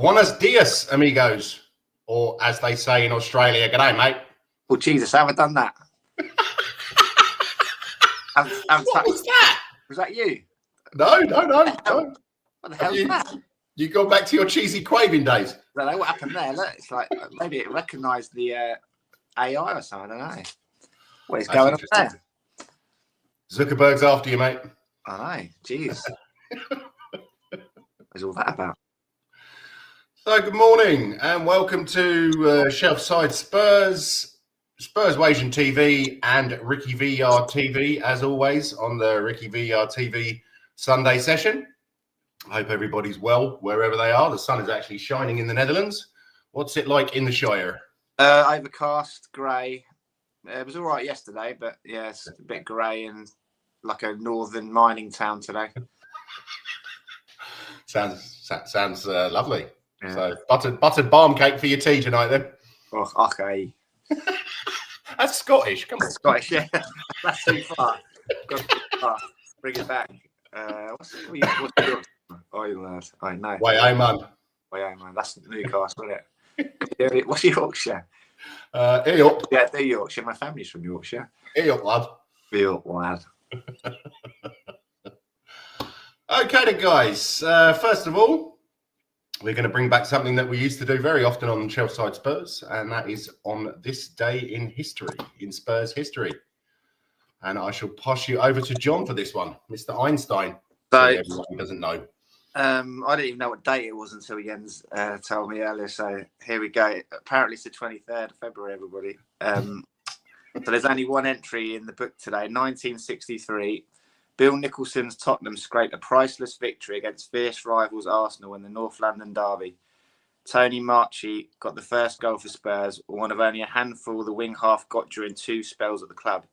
Buenos dias, amigos. Or as they say in Australia, g'day, mate. Oh, Jesus, I haven't done that. What was that? Was that you? No. What the hell's that? You go back to your cheesy quaving days. I don't know what happened there. Look, it's like maybe it recognised the AI or something. I don't know. What is going on there? Zuckerberg's after you, mate. I know. Jeez. What's all that about? So, good morning and welcome to Shelfside Spurs, Spurs Asian TV and RickyVillaTV, as always, on the RickyVillaTV Sunday session. I hope everybody's well wherever they are. The sun is actually shining in the Netherlands. What's it like in the Shire? Overcast, grey. It was all right yesterday, but yeah, it's a bit grey and like a northern mining town today. Sounds lovely. Yeah. So buttered barm cake for your tea tonight, then. Oh, okay. That's Scottish. Come on, Scottish. Yeah, that's too far. Bring it back. What's yours? Oh, lad. I know. Way home, man. That's Newcastle, isn't it? What's Yorkshire? York. Yeah, they're Yorkshire. My family's from Yorkshire. York, lad. York, lad. Okay, then, guys. First of all, we're going to bring back something that we used to do very often on Shelfside Spurs, and that is on this day in history, in Spurs history. And I shall pass you over to John for this one, Mr. Einstein. So everyone who doesn't know. I didn't even know what date it was until Jens told me earlier. So here we go. Apparently it's the 23rd of February, everybody. So there's only one entry in the book today. 1963, Bill Nicholson's Tottenham scraped a priceless victory against fierce rivals Arsenal in the North London derby. Tony Marchi got the first goal for Spurs, one of only a handful the wing half got during two spells at the club.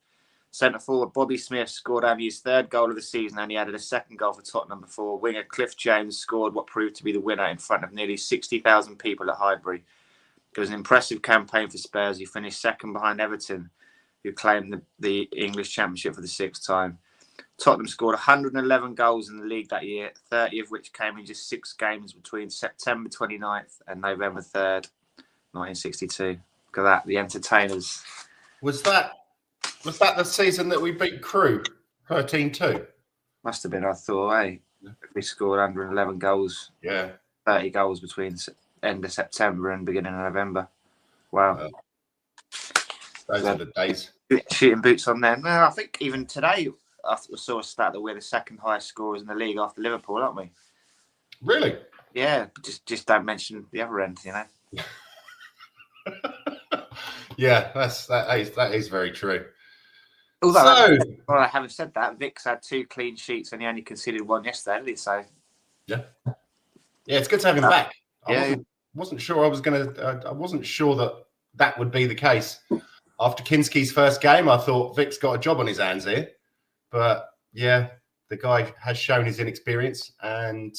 Centre forward Bobby Smith scored only his third goal of the season, and he added a second goal for Tottenham before winger Cliff James scored what proved to be the winner in front of nearly 60,000 people at Highbury. It was an impressive campaign for Spurs, who finished second behind Everton, who claimed the English Championship for the sixth time. Tottenham scored 111 goals in the league that year, 30 of which came in just 6 games between September 29th and November 3rd, 1962. Look at that, the entertainers. Was that the season that we beat Crewe 13-2? Must have been, I thought, we scored 111 goals. Yeah. 30 goals between end of September and beginning of November. Wow. Those are the days. Shooting boots on them. No, I think even today, I saw a stat that we're the second highest scorers in the league after Liverpool, aren't we? Really? Yeah, just don't mention the other end, you know. Yeah, that is very true. Although, having said that, Vic's had 2 clean sheets and he only conceded 1 yesterday, didn't he? So, yeah, it's good to have him back. I wasn't sure that would be the case. After Kinski's first game, I thought Vic's got a job on his hands here, but yeah, the guy has shown his inexperience, and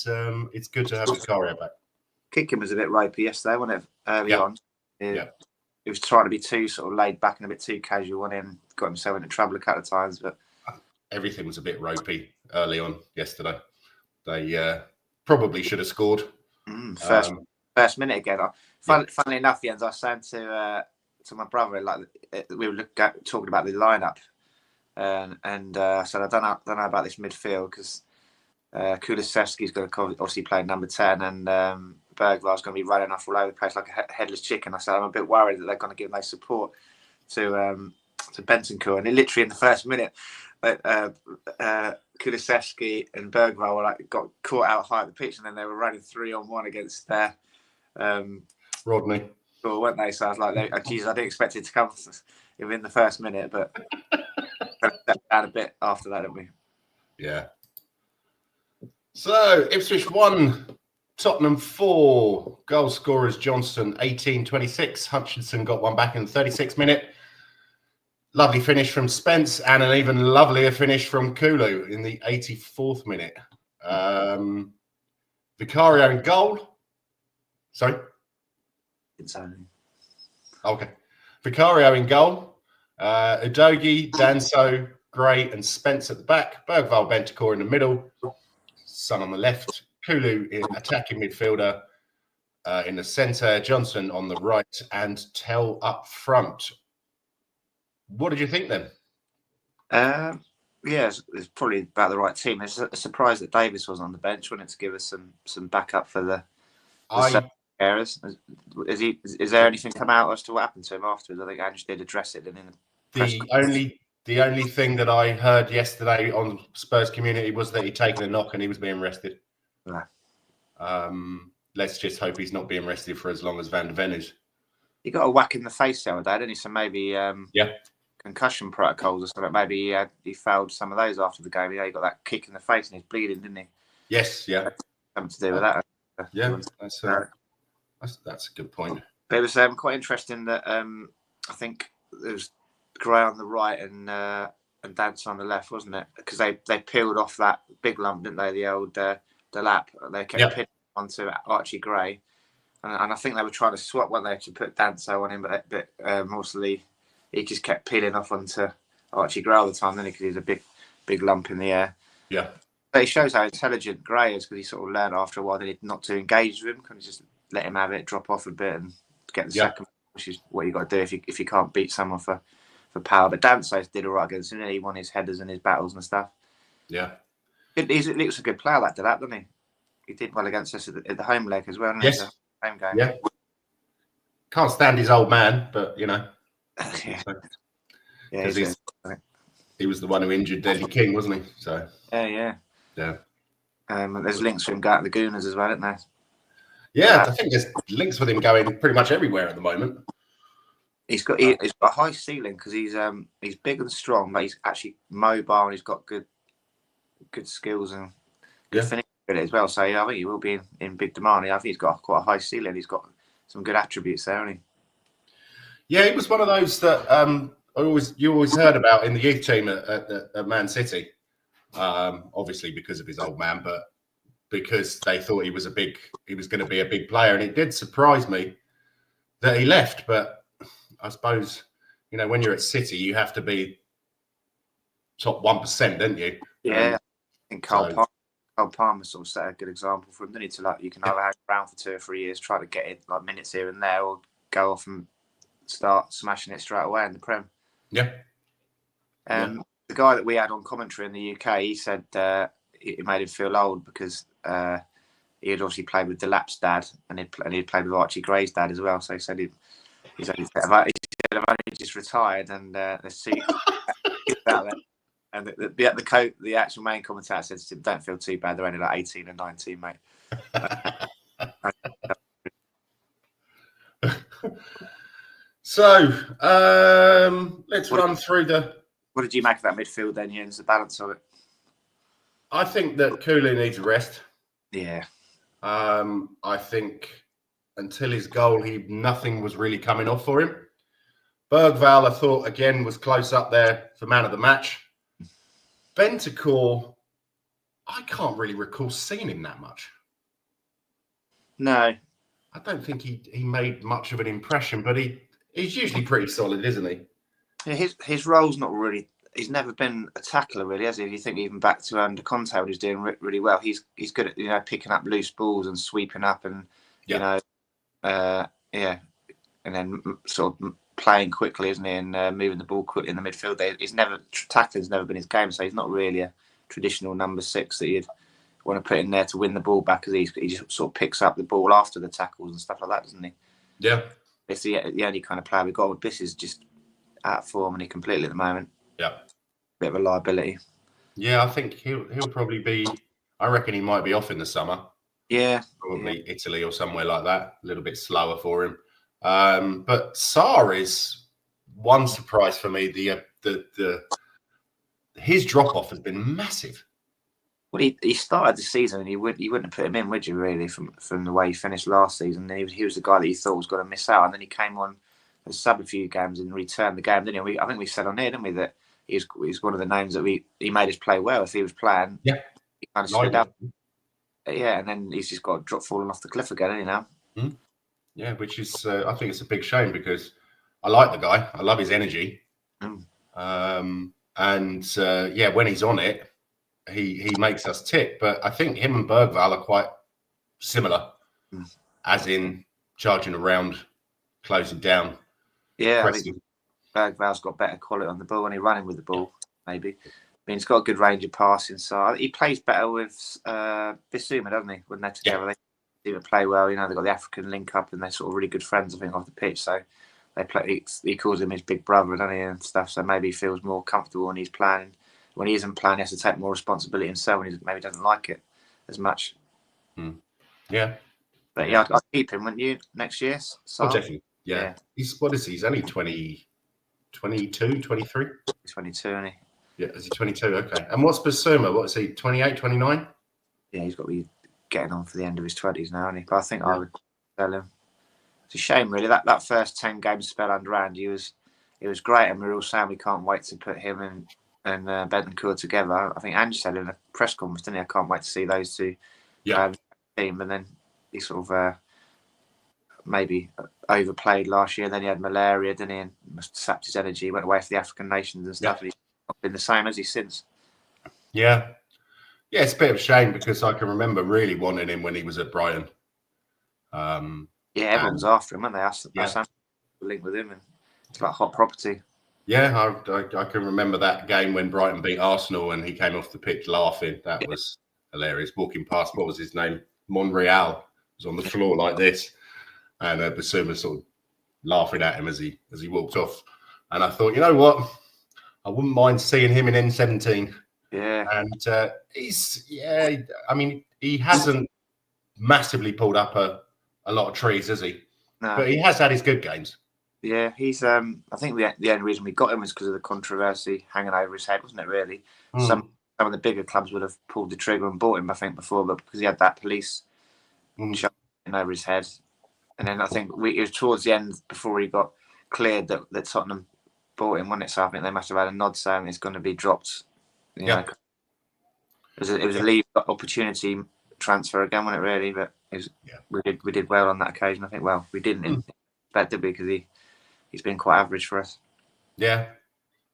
it's good to have Vicario back. Kicking was a bit ropey yesterday, wasn't it? Early on. Yeah. He was trying to be too sort of laid back and a bit too casual on him. Got himself into trouble a couple of times, but everything was a bit ropey early on yesterday. They probably should have scored. First minute again. Funnily enough, Jens, I was saying to my brother, like we were talking about the lineup, and I said I don't know about this midfield because Kulusevski's going to obviously play number 10, and Bergvar's going to be running off all over the place like a headless chicken. I said I'm a bit worried that they're going to give no support to Bentancur, and literally in the first minute, Kulusevski and Bergvar were got caught out high at the pitch, and then they were running 3-on-1 against their Rodney. Weren't they? So I was like, Jesus, I didn't expect it to come within the first minute, but stepped down a bit after that, didn't we? Yeah. So Ipswich 1, Tottenham 4. Goal scorers Johnston 18-26. Hutchinson got one back in the 36th minute. Lovely finish from Spence, and an even lovelier finish from Kulu in the 84th minute. Vicario in goal. Sorry? Okay. Vicario in goal. Udogie, Danso, Gray and Spence at the back. Bergvall, Bentancur in the middle. Son on the left. Kulu in attacking midfielder. in the centre, Johnson on the right, and Tell up front. What did you think then? Yeah, it's probably about the right team. It's a surprise that Davis wasn't on the bench. Wanted to give us some backup for the errors. Is there anything come out as to what happened to him afterwards? I think Ange did address it in the press conference. The only thing that I heard yesterday on Spurs community was that he'd taken a knock and he was being rested. Yeah. Let's just hope he's not being rested for as long as Van de Ven is. He got a whack in the face the other day, didn't he? So maybe concussion protocols or something. Maybe he failed some of those after the game. Yeah, he got that kick in the face and he's bleeding, didn't he? Yes, yeah. Something to do with that. Yeah, that's a good point. But it was quite interesting that I think there was Gray on the right and Dance on the left, wasn't it? Because they peeled off that big lump, didn't they? The old the lap. They kept pinning onto Archie Gray, and I think they were trying to swap, weren't they, to put Danso on him, but mostly he just kept peeling off onto Archie Gray all the time, didn't he? Because he was a big lump in the air. Yeah. But it shows how intelligent Gray is, because he sort of learned after a while that not to engage with him, kind of just let him have it, drop off a bit, and get the second, which is what you got to do if you can't beat someone for power. But Danso did all right against him. He won his headers and his battles and stuff. Yeah. He looks a good player, that Delap, doesn't he? He did well against us at the home leg as well, didn't he? Yes. The home game. Yeah. Can't stand his old man, but you know. Yeah, he was the one who injured Deadly King, wasn't he? So. Yeah. And there's links for him going to the Gooners as well, isn't there? Yeah, I think there's links with him going pretty much everywhere at the moment. He's got a high ceiling because he's big and strong, but he's actually mobile and he's got good skills and good finishing ability as well. So I think he will be in big demand. I think he's got quite a high ceiling. He's got some good attributes there, hasn't he? Yeah, he was one of those that you always heard about in the youth team at Man City. Obviously because of his old man, but because they thought he was going to be a big player, and it did surprise me that he left. But I suppose, you know, when you're at City, you have to be top 1%, don't you? Yeah, I think Cole Palmer sort of set a good example for him, didn't he? To you can either hang around for 2 or 3 years, try to get it like minutes here and there, or go off and start smashing it straight away in the Prem. Yeah. The guy that we had on commentary in the UK, he said it made him feel old because he had obviously played with Delap's dad and he'd played with Archie Gray's dad as well. So he said I've only just retired, and there's two out there. And the actual main commentator said to him, "Don't feel too bad. They're only like 18 and 19, mate." So let's run through the. What did you make of that midfield then, Jens? The balance of it? I think that Cooley needs a rest. Yeah. I think until his goal, nothing was really coming off for him. Bergvall, I thought, again, was close up there for man of the match. Bentancur, I can't really recall seeing him that much. No. I don't think he made much of an impression, but he's usually pretty solid, isn't he? Yeah, his role's not really. He's never been a tackler, really, has he? If you think even back to under Conte, when he's doing really well, he's good at picking up loose balls and sweeping up, and and then sort of playing quickly, isn't he? And moving the ball quickly in the midfield. Tackling's never been his game, so he's not really a traditional number 6 that you'd want to put in there to win the ball back, because he just sort of picks up the ball after the tackles and stuff like that, doesn't he? Yeah. It's the only kind of player we've got. This is just out of form, and he completely at the moment. Yeah. Bit of a liability. Yeah, I think he'll probably be. I reckon he might be off in the summer. Yeah. Probably Italy or somewhere like that. A little bit slower for him. But Sarr is one surprise for me. His drop off has been massive. Well, he started the season and you wouldn't have put him in, would you? Really, from the way he finished last season, and he was the guy that you thought was going to miss out, and then he came on as sub a few games and returned the game, didn't he? I think we said on here, didn't we, that he's one of the names that he made us play well. If he was playing, he kind of slid up. Yeah, and then he's just got falling off the cliff again, isn't he now? Mm. Yeah, which is I think it's a big shame, because I like the guy. I love his energy. Mm. When he's on it, he makes us tick. But I think him and Bergvall are quite similar. as in charging around, closing down. Yeah, pressing. I think Bergval's got better quality on the ball when he's running with the ball, maybe. I mean, he's got a good range of passing, so he plays better with Bissouma, doesn't he? When they're together, they seem to play well. You know, they've got the African link up, and they're sort of really good friends, I think, off the pitch. So they play. He calls him his big brother, doesn't he, and stuff. So maybe he feels more comfortable when he's playing. When he isn't playing, he has to take more responsibility himself, and he maybe doesn't like it as much. Yeah. But yeah, I'd keep him, wouldn't you, next year? So, definitely. Yeah. What is he? He's only 22, 23? He's 22, isn't he? Yeah, is he 22? Okay. And what's Bissouma? What is he, 28, 29? Yeah, he's got to be getting on for the end of his 20s now, isn't he? But I think I would sell him. It's a shame, really. That first 10 game spell under Ange, it was great, and we were all saying we can't wait to put him and Bentancur together. I think Ange said in a press conference, didn't he? I can't wait to see those two team. And then he sort of maybe overplayed last year. Then he had malaria, didn't he? And must have sapped his energy. He went away for the African nations and stuff. And he's not been the same as he since. Yeah. Yeah, it's a bit of a shame because I can remember really wanting him when he was at Brighton. Everyone's after him, aren't they? I link with him, and it's like hot property. Yeah, I can remember that game when Brighton beat Arsenal and he came off the pitch laughing. That was hilarious. Walking past, what was his name? Monreal was on the floor like this, and Bissouma sort of laughing at him as he walked off. And I thought, you know what? I wouldn't mind seeing him in N17. Yeah. And I mean, he hasn't massively pulled up a lot of trees, has he? No. But he has had his good games. Yeah, he's. I think the only reason we got him was because of the controversy hanging over his head, wasn't it? Really, some of the bigger clubs would have pulled the trigger and bought him, I think, before, but because he had that police shot over his head, and then I think it was towards the end before he got cleared that Tottenham bought him, wasn't it? So I think they must have had a nod saying it's going to be dropped. You know, it was a leave opportunity transfer again, wasn't it? Really, but we did well on that occasion. I think. Well, we didn't, but did we? Because he's been quite average for us. Yeah,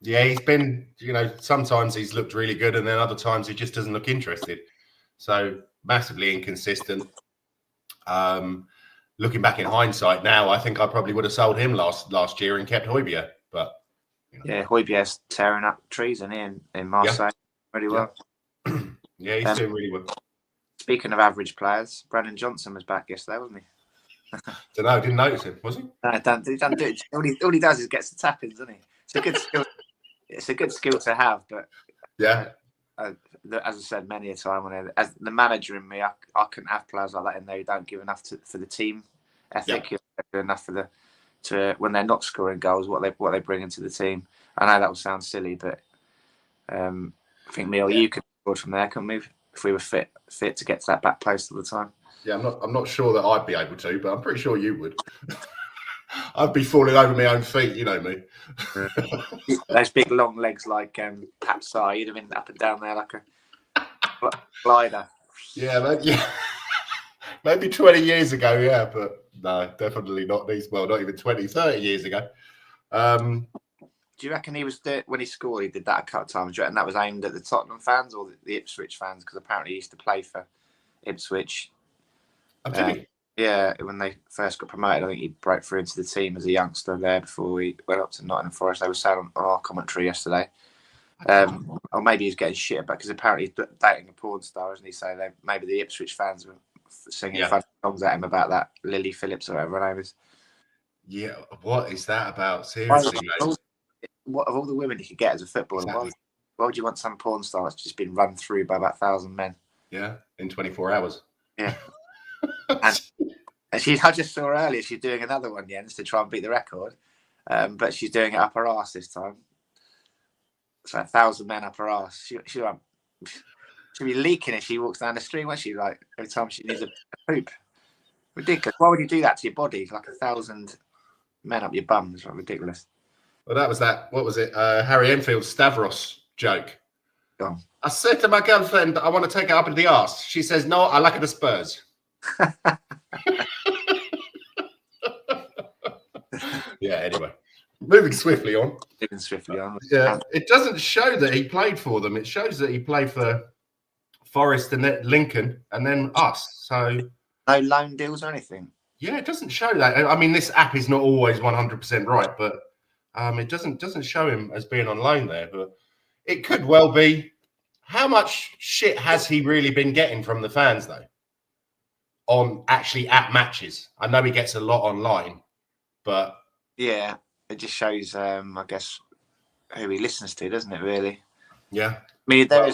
he's been. You know, sometimes he's looked really good, and then other times he just doesn't look interested. So massively inconsistent. Looking back in hindsight now, I think I probably would have sold him last year and kept Højbjerg. But Højbjerg's tearing up trees in Marseille really well. Yeah, he's doing really well. Speaking of average players, Brandon Johnson was back yesterday, wasn't he? Don't know, didn't notice him, was he? No, he doesn't do it. All he does is gets the tap-ins, doesn't he? It's a good skill. It's a good skill to have, but as I said many a time, as the manager in me, I couldn't have players like that in there who don't give enough for the team ethic. You don't do enough to when they're not scoring goals, what they bring into the team. I know that will sound silly, but I think you could score from there, couldn't we? If we were fit to get to that back post all the time. Yeah, I'm not sure that I'd be able to, but I'm pretty sure you would. I'd be falling over my own feet, you know me. Those big long legs like Pat Sarr, you'd have been up and down there like a glider. Maybe 20 years ago, but no, definitely not these. Well, not even 20, 30 years ago. Do you reckon he was when he scored? He did that a couple of times. Do you reckon that was aimed at the Tottenham fans or the Ipswich fans? Because apparently he used to play for Ipswich. When they first got promoted, I think he broke through into the team as a youngster there before we went up to Nottingham Forest. They were saying on our commentary yesterday. Or maybe he's getting shit about because apparently he's dating a porn star, isn't he? So maybe the Ipswich fans were singing fun songs at him about that Lily Phillips or whatever her name is. Yeah, what is that about? Seriously, mate. What of all the women you could get as a footballer? Exactly. Why would you want some porn star that's just been run through by about 1,000 men? Yeah, in 24 hours. Yeah. and I just saw her earlier. She's doing another one, Jens, to try and beat the record. But she's doing it up her arse this time. So 1,000 men up her arse. She'll be leaking if she walks down the street, won't she? Like every time she needs a poop. Ridiculous. Why would you do that to your body? Like 1,000 men up your bum. It's like ridiculous. Well, that was that. What was it? Harry Enfield's Stavros joke. Go on. I said to my girlfriend, I want to take her up in the arse. She says, no, I like it the Spurs. Anyway. Moving swiftly on. Yeah, it doesn't show that he played for them. It shows that he played for Forest and then Lincoln and then us. So no loan deals or anything? Yeah, it doesn't show that. I mean, this app is not always 100% right, but it doesn't show him as being on loan there. But it could well be. How much shit has he really been getting from the fans though? On actually at matches, I know he gets a lot online, but Yeah, it just shows, I guess, who he listens to, doesn't it? Really. yeah. I mean, there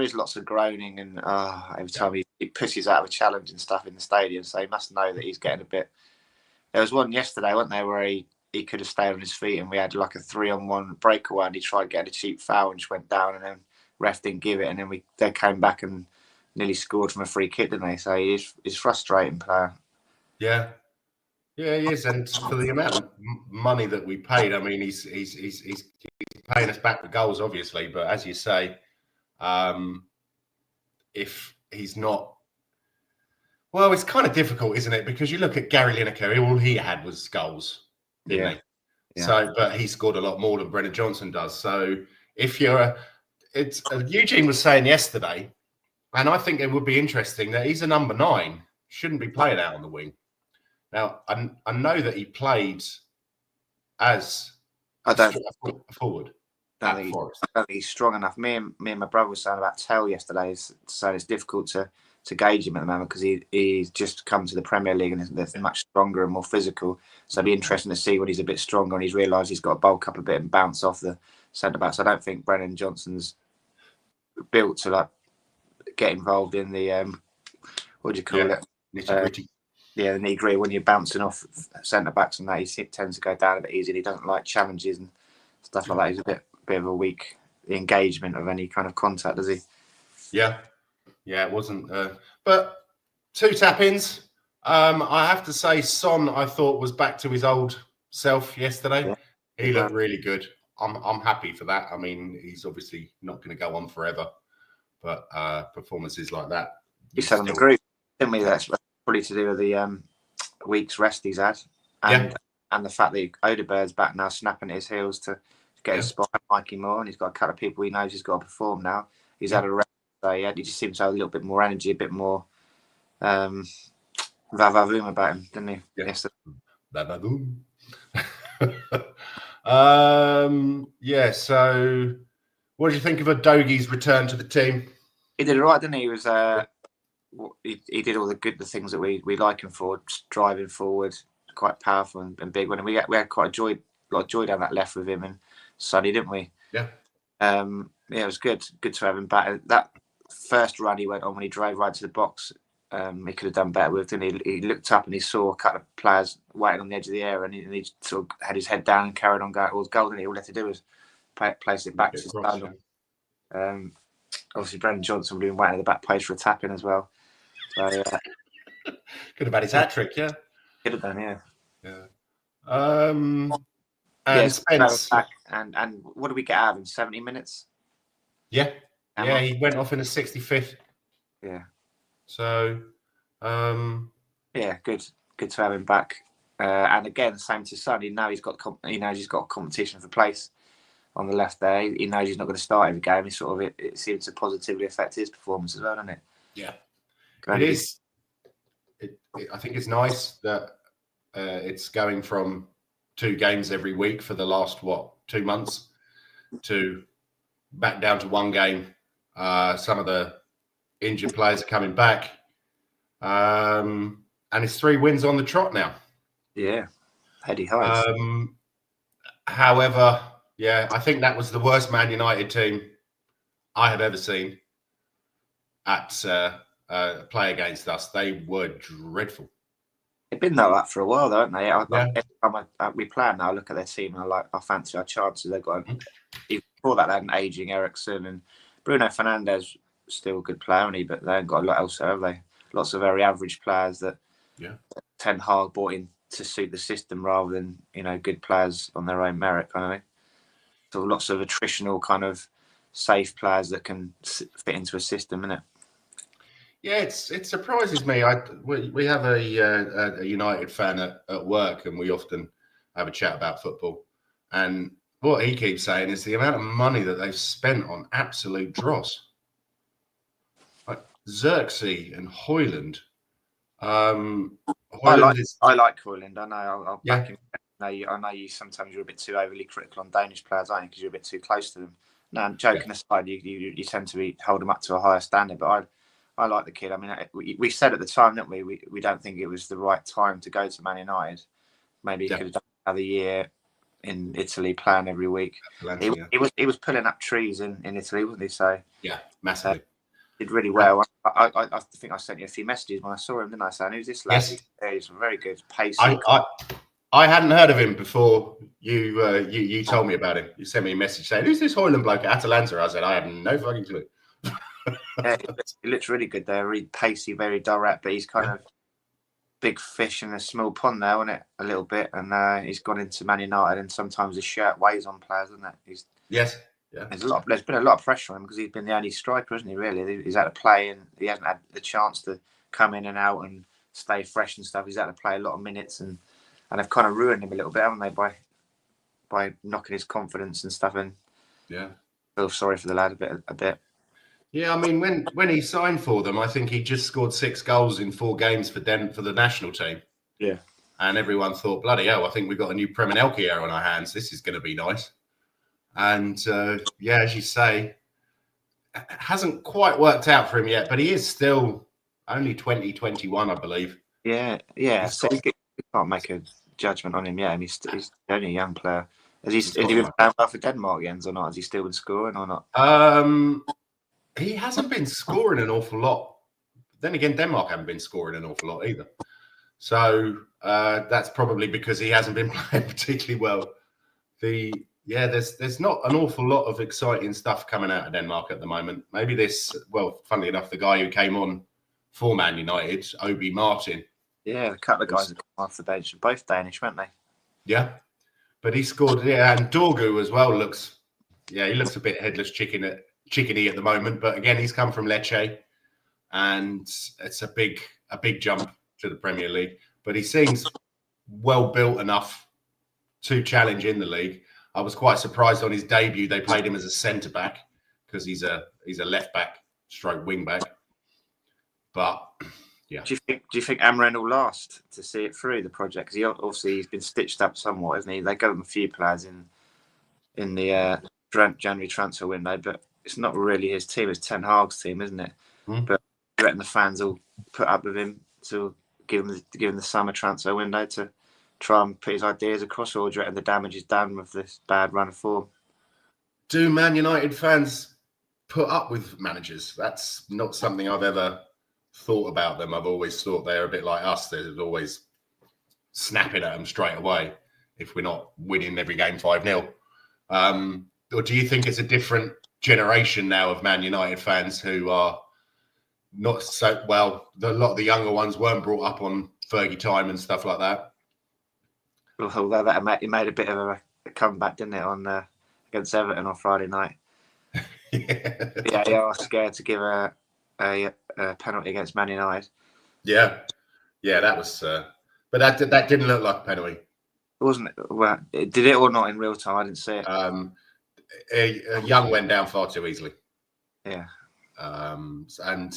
is lots of groaning and every time he pushes out of a challenge and stuff in the stadium, so he must know that he's getting a bit. There was one yesterday, wasn't there, where he could have stayed on his feet and we had like a 3-on-1 breakaway and he tried getting a cheap foul and just went down and then ref didn't give it and then they came back and nearly scored from a free kick, didn't they? So he's frustrating player. Yeah, he is, and for the amount of money that we paid, I mean, he's paying us back the goals, obviously. But as you say, if he's not, well, it's kind of difficult, isn't it? Because you look at Gary Lineker, all he had was goals, didn't he? Yeah. So, but he scored a lot more than Brennan Johnson does. So, if you're, Eugene was saying yesterday, and I think it would be interesting that he's a number 9, shouldn't be playing out on the wing. Now, I know that he played as a forward. I don't think he's strong enough. Me and my brother were saying about Tell yesterday, so it's difficult to gauge him at the moment because he's just come to the Premier League and they're much stronger and more physical. So it'd be interesting to see when he's a bit stronger and he's realised he's got to bulk up a bit and bounce off the centre backs. I don't think Brennan Johnson's built to like get involved in the what do you call it? Nitty-gritty. The nitty-gritty when you're bouncing off centre backs and that he tends to go down a bit easy. He doesn't like challenges and stuff like that. He's a bit of a weak engagement of any kind of contact, does he? Yeah, it wasn't. But 2 tap-ins. I have to say, Son, I thought was back to his old self yesterday. Yeah. He looked really good. I'm happy for that. I mean, he's obviously not going to go on forever, but performances like that. You said on the group, didn't we? That's probably to do with the week's rest he's had, and the fact that Odegaard's back now, snapping at his heels to get his spot, Mikey Moore, and he's got a couple of people he knows he's got to perform now. He's had a rest, so he just seems to have a little bit more energy, a bit more vavavoom about him, didn't he? Yeah. Yesterday. Vavavoom. So what did you think of Udogie's return to the team? He did it right, didn't he? He was he did all the things that we like him for, driving forward, quite powerful and big. When we had quite a lot of joy down that left with him and Sonny, didn't we? Yeah. It was good to have him back. That first run he went on when he drove right to the box, he could have done better with, didn't he? He looked up and he saw a couple of players waiting on the edge of the area, and he sort of had his head down and carried on going towards goal. Didn't he? All he had to do was place it back to his goal. Obviously, Brennan Johnson would have been waiting at the back post for a tap in as well. So, could have had his hat trick, yeah. Could have done, yeah. And Spence. Back and what did we get out of him? 70 minutes? Yeah. He went off in the 65th. Yeah. So, good to have him back. And again, same to Son. He knows he's got competition for place on the left there. He knows he's not going to start every game. It seems to positively affect his performance as well, doesn't it? Yeah. It is. I think it's nice that it's going from 2 games every week for the last 2 months to back down to 1 game. Some of the injured players are coming back, and it's 3 wins on the trot now. Yeah, heady heights. However, I think that was the worst Man United team I have ever seen at play against us. They were dreadful. They've been like that for a while, though, haven't they? Every time we play now, I look at their team and I fancy our chances. They've got before that they had an ageing Ericsson and Bruno Fernandes, still a good player, but they haven't got a lot else, have they? Lots of very average players that Ten Hag brought in to suit the system rather than good players on their own merit, kind of thing. So lots of attritional kind of safe players that can fit into a system, innit? Yeah, it surprises me. We have a United fan at work, and we often have a chat about football. And what he keeps saying is the amount of money that they've spent on absolute dross. Like Xerxes and Højlund, Højlund is. I like Højlund. I know. I'll Yeah. back him. I know you. Sometimes you're a bit too overly critical on Danish players, aren't you? Because you're a bit too close to them. No, joking aside, you tend to hold them up to a higher standard. But I like the kid. I mean, we said at the time, didn't we? We don't think it was the right time to go to Man United. Maybe he could have done another year in Italy, playing every week. He was pulling up trees in Italy, wasn't he? So yeah, massively. Did really well. I think I sent you a few messages when I saw him, didn't I? Saying, "Who's this lad?" Yes. He's very good, pacey. I hadn't heard of him before you told me about him. You sent me a message saying, "Who's this Højlund bloke at Atalanta?" I said, "I have no fucking clue." Yeah, he looks really good there. Really pacey, very direct, but he's kind of big fish in a small pond there, isn't it? A little bit, and he's gone into Man United, and sometimes his shirt weighs on players, isn't it? Yes. Yeah. There's been a lot of pressure on him because he's been the only striker, isn't he? Really, he's had to play, and he hasn't had the chance to come in and out and stay fresh and stuff. He's had to play a lot of minutes, and they've kind of ruined him a little bit, haven't they, by knocking his confidence and stuff. And yeah, I feel sorry for the lad a bit. Yeah, I mean, when he signed for them, I think he just scored 6 goals in 4 games for the national team. Yeah, and everyone thought, bloody hell, I think we've got a new Premier League on our hands. This is going to be nice. And yeah, as you say, it hasn't quite worked out for him yet, but he is still only 20, 21, I believe. Yeah. So we can't make a judgment on him yet. He's only a young player. Has he been playing well for Denmark, Jens, or not? Has he still been scoring or not? He hasn't been scoring an awful lot. Then again, Denmark haven't been scoring an awful lot either. So that's probably because he hasn't been playing particularly well. There's not an awful lot of exciting stuff coming out of Denmark at the moment. Maybe funnily enough, the guy who came on for Man United, Obi Martin. Yeah, a couple of guys that come off the bench, both Danish, weren't they? Yeah, but he scored. Yeah, and Dorgu as well looks a bit headless chickeny at the moment. But again, he's come from Lecce, and it's a big jump to the Premier League. But he seems well built enough to challenge in the league. I was quite surprised on his debut. They played him as a centre back because he's a left back stroke wing back. But yeah, do you think Amren will last to see it through the project? Because he's been stitched up somewhat, hasn't he? They got him a few players in the January transfer window, but it's not really his team. It's Ten Hag's team, isn't it? But I reckon the fans will put up with him to give him the summer transfer window to try and put his ideas across, or do you reckon the damage is done with this bad run of form? Do Man United fans put up with managers? That's not something I've ever thought about them. I've always thought they're a bit like us. They're always snapping at them straight away if we're not winning every game 5-0. Or do you think it's a different generation now of Man United fans who are not so well? A lot of the younger ones weren't brought up on Fergie time and stuff like that. Although he made a bit of a comeback, didn't it, on against Everton on Friday night? Yeah, they are scared to give a penalty against Man United. Yeah, that was. But that didn't look like a penalty. Wasn't it? Well, did it or not in real time? I didn't see it. Young went down far too easily. Yeah. And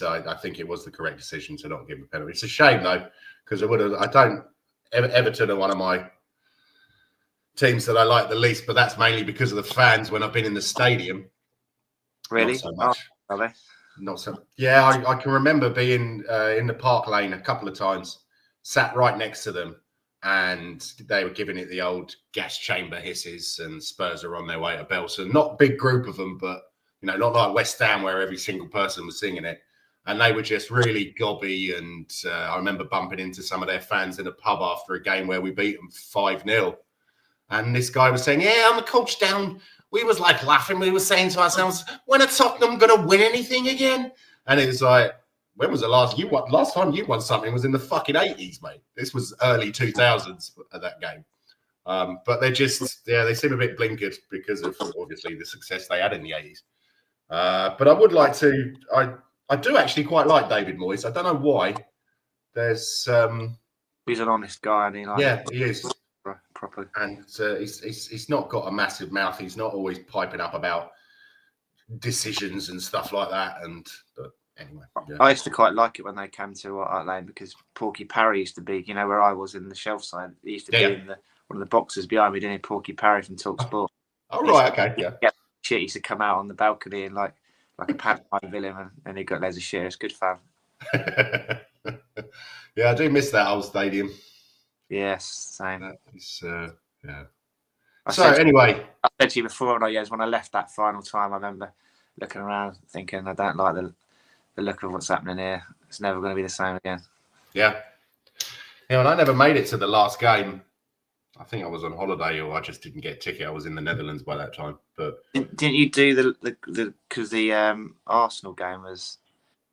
I think it was the correct decision to not give a penalty. It's a shame though, because Everton are one of my teams that I like the least, but that's mainly because of the fans when I've been in the stadium. Really? Not so much. Oh, are they? Not so. Yeah, I can remember being in the Park Lane a couple of times, sat right next to them, and they were giving it the old gas chamber hisses, and Spurs are on their way to Belson. Not a big group of them, but not like West Ham where every single person was singing it. And they were just really gobby. And I remember bumping into some of their fans in a pub after a game where we beat them 5-0. And this guy was saying, yeah, I'm a coach down. We was like laughing. We were saying to ourselves, when are Tottenham going to win anything again? And it was like, when was the last time you won something was in the fucking 80s, mate. This was early 2000s at that game. But they seem a bit blinkered because of obviously the success they had in the 80s. But I would like to, I do actually quite like David Moyes. I don't know why. He's an honest guy, and he is. Properly. And he's not got a massive mouth. He's not always piping up about decisions and stuff like that. And anyway. Yeah. I used to quite like it when they came to White Hart Lane because Porky Parry used to be, you know, where I was in the shelf side. He used to be in one of the boxes behind me, didn't he? Porky Parry from Talk Sport. Oh, right, okay, yeah. Shit used to come out on the balcony and like a pantomime villain, and he got loads of shit. It's good fun. Yeah, I do miss that old stadium. Yes, same. It's, yeah. Anyway, I said to you before, when I left that final time, I remember looking around, thinking, I don't like the look of what's happening here. It's never going to be the same again. Yeah. Yeah, and I never made it to the last game. I think I was on holiday, or I just didn't get a ticket. I was in the Netherlands by that time. But didn't you do because the Arsenal game was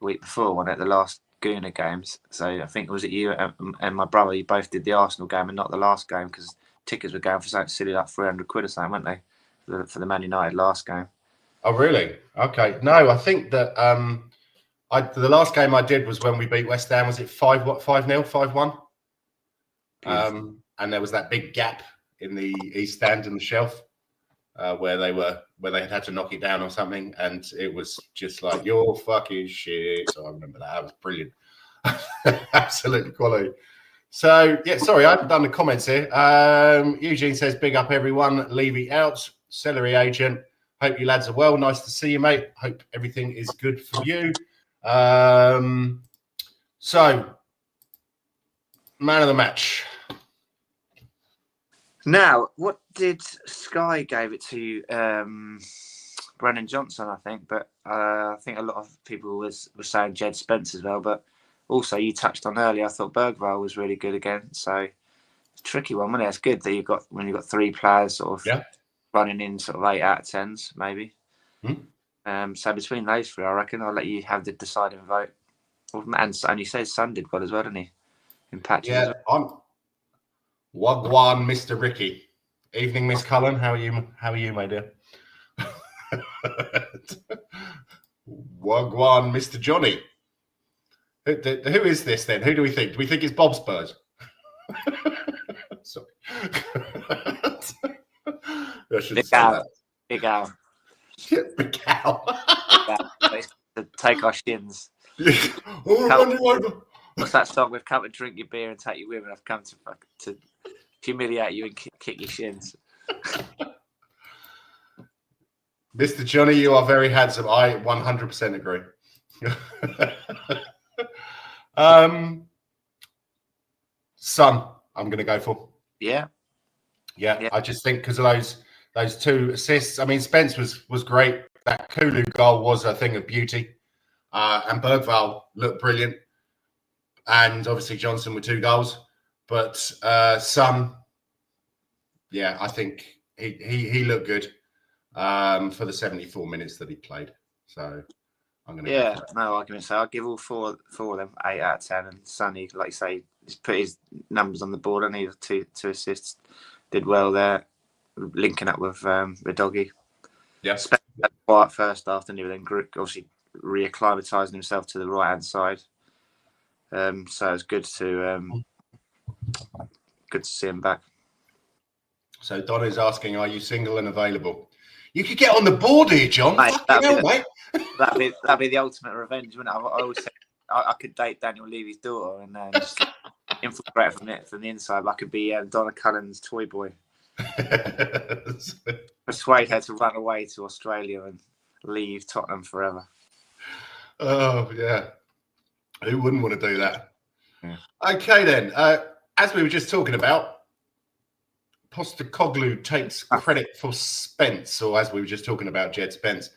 the week before, wasn't it? The last Guna games. So I think it was you and my brother. You both did the Arsenal game and not the last game because tickets were going for something silly like £300 or something, weren't they? For the Man United last game. Oh, really? Okay. No, I think that the last game I did was when we beat West Ham. Was it 5-0, 5-1? And there was that big gap in the East Stand and the shelf where they had to knock it down or something, and it was just like, you're fucking shit. So I remember that. That was brilliant. Absolutely quality. So yeah, sorry, I haven't done the comments here. Eugene says, big up everyone. Levy out. Celery agent. Hope you lads are well. Nice to see you, mate. Hope everything is good for you. So, man of the match. Now, what did Sky gave it to? Brennan Johnson, I think, but I think a lot of people were saying Jed Spence as well. But also, you touched on earlier, I thought Bergvall was really good again. So it's a tricky one, wasn't it? It's good that you've got three players sort of running in sort of 8 out of 10s, maybe. So between those three, I reckon I'll let you have the deciding vote. And you said Son did well as well, didn't he? In patches. Yeah, I'm Wagwan, Mr. Ricky. Evening, Miss Cullen. How are you, my dear? Wagwan, Mr. Johnny. Who is this then? Who do we think? Do we think it's Bob Spurs? Sorry. I should say that. Big Al. Yeah, Big Al. To take our shins. What's that song? We've come to drink your beer and take you with, and I've come to humiliate you and kick your shins. Mr. Johnny, you are very handsome. I 100% agree. Son, I'm going to go for. Yeah. I just think because of those 2 assists. I mean, Spence was great. That Kulu goal was a thing of beauty. And Bergvall looked brilliant. And obviously Johnson with 2 goals. But Son, yeah, I think he looked good for the 74 minutes that he played. So I'm going to go for no argument. So I'll give all four of them 8 out of 10. And Sonny, like you say, he's put his numbers on the board. I need 2 assists. Did well there, linking up with Doggy. Yeah. Spent a quiet first half, and he then obviously reacclimatising himself to the right hand side. So it's good to see him back. So Don is asking, are you single and available? You could get on the board here, John. Mate, that'd be the ultimate revenge, wouldn't it? I always say I could date Daniel Levy's daughter and just infiltrate from the inside. I could be Donna Cullen's toy boy. Persuade her to run away to Australia and leave Tottenham forever. Oh, yeah. Who wouldn't want to do that? Yeah. Okay, then. As we were just talking about, Postecoglou takes credit for Spence, or as we were just talking about, Jed Spence.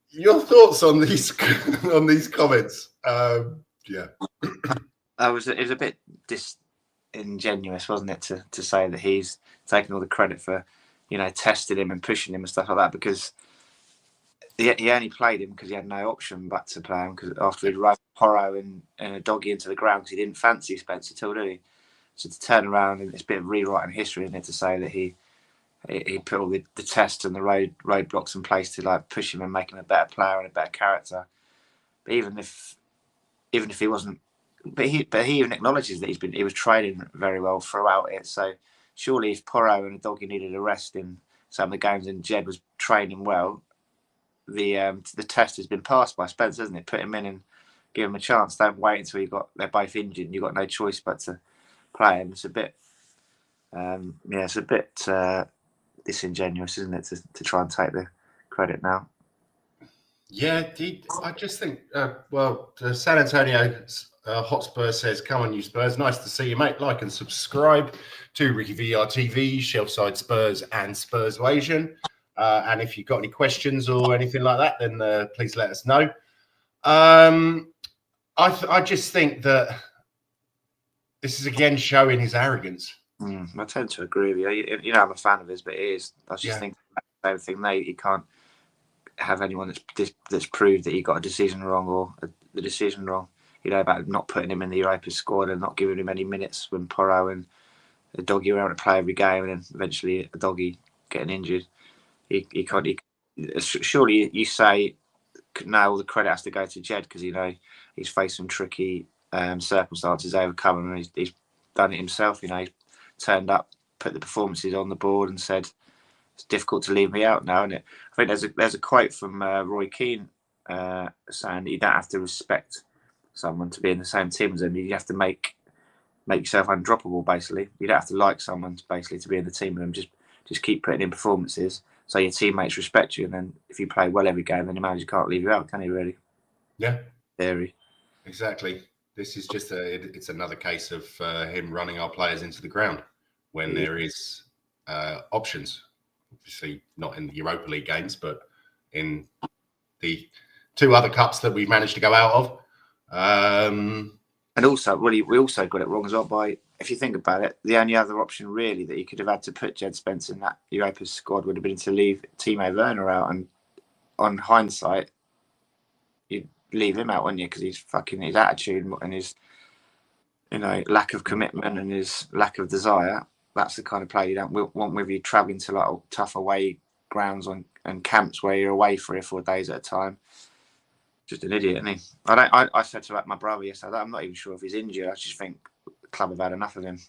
Your thoughts on these comments? Yeah. It was a bit disingenuous, wasn't it, to say that he's taking all the credit for, testing him and pushing him and stuff like that, because he only played him because he had no option but to play him, because after he'd run Porro and a Doggy into the ground because he didn't fancy Spence at all, did he? So to turn around, and it's a bit of rewriting history, isn't it, to say that he put all the tests and the roadblocks in place to push him and make him a better player and a better character. But even if he wasn't, but he even acknowledges that he was training very well throughout it. So surely if Porro and a Doggy needed a rest in some of the games and Jed was training well, the test has been passed by Spence, hasn't it? Put him in and give him a chance. Don't wait until they're both injured and you've got no choice but to play him. It's a bit, disingenuous, isn't it, to try and take the credit now? Yeah, I just think, San Antonio Hotspur says, come on, you Spurs. Nice to see you, mate. Like and subscribe to RickyVillaTV, Shelfside Spurs and Spurs Asian. And if you've got any questions or anything like that, then please let us know. I just think that this is again showing his arrogance. I tend to agree with you. You know, I'm a fan of his, but it is. I was just thinking the same thing. You can't have anyone that's proved that he got a decision wrong or the decision wrong. You know, about not putting him in the Europa squad and not giving him any minutes when Porro and the doggy were out to play every game, and then eventually a doggy getting injured. He can't. Surely you say now all the credit has to go to Jed because he's faced some tricky circumstances, overcome them, and he's done it himself. He's turned up, put the performances on the board, and said it's difficult to leave me out now, isn't it? I think there's a quote from Roy Keane saying that you don't have to respect someone to be in the same team as them. You have to make yourself undroppable. Basically, you don't have to like someone basically to be in the team with them. Just keep putting in performances so your teammates respect you, and then if you play well every game, then your manager can't leave you out, can he? Really? Yeah. Theory. Exactly. This is just it's another case of him running our players into the ground when there is options. Obviously not in the Europa League games, but in the 2 other cups that we've managed to go out of. And also, we also got it wrong as well by, if you think about it, the only other option really that you could have had to put Jed Spence in that Europa squad would have been to leave Timo Werner out. And on hindsight, you'd leave him out, wouldn't you? Because his attitude and his lack of commitment and his lack of desire. That's the kind of player you don't want with you travelling to like tough away grounds and camps where you're away 3 or 4 days at a time. Just an idiot, isn't he? I said to my brother yesterday, I'm not even sure if he's injured. I just think the club have had enough of him.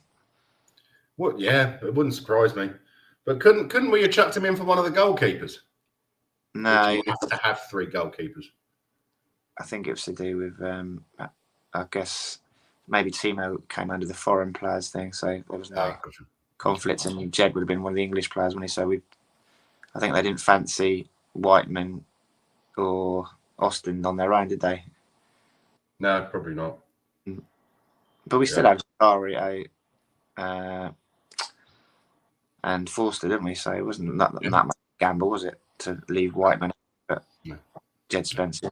Well, yeah, it wouldn't surprise me. But couldn't we have chucked him in for one of the goalkeepers? No, you have to have 3 goalkeepers. I think it was to do with, I guess maybe Timo came under the foreign players thing, so there was no conflict, and Jed would have been one of the English players when he. So I think they didn't fancy Whiteman or Austin on their own, did they? No, probably not. But we still had Ari and Forster, didn't we? So it wasn't that much gamble, was it, to leave Whiteman but Jed Spencer?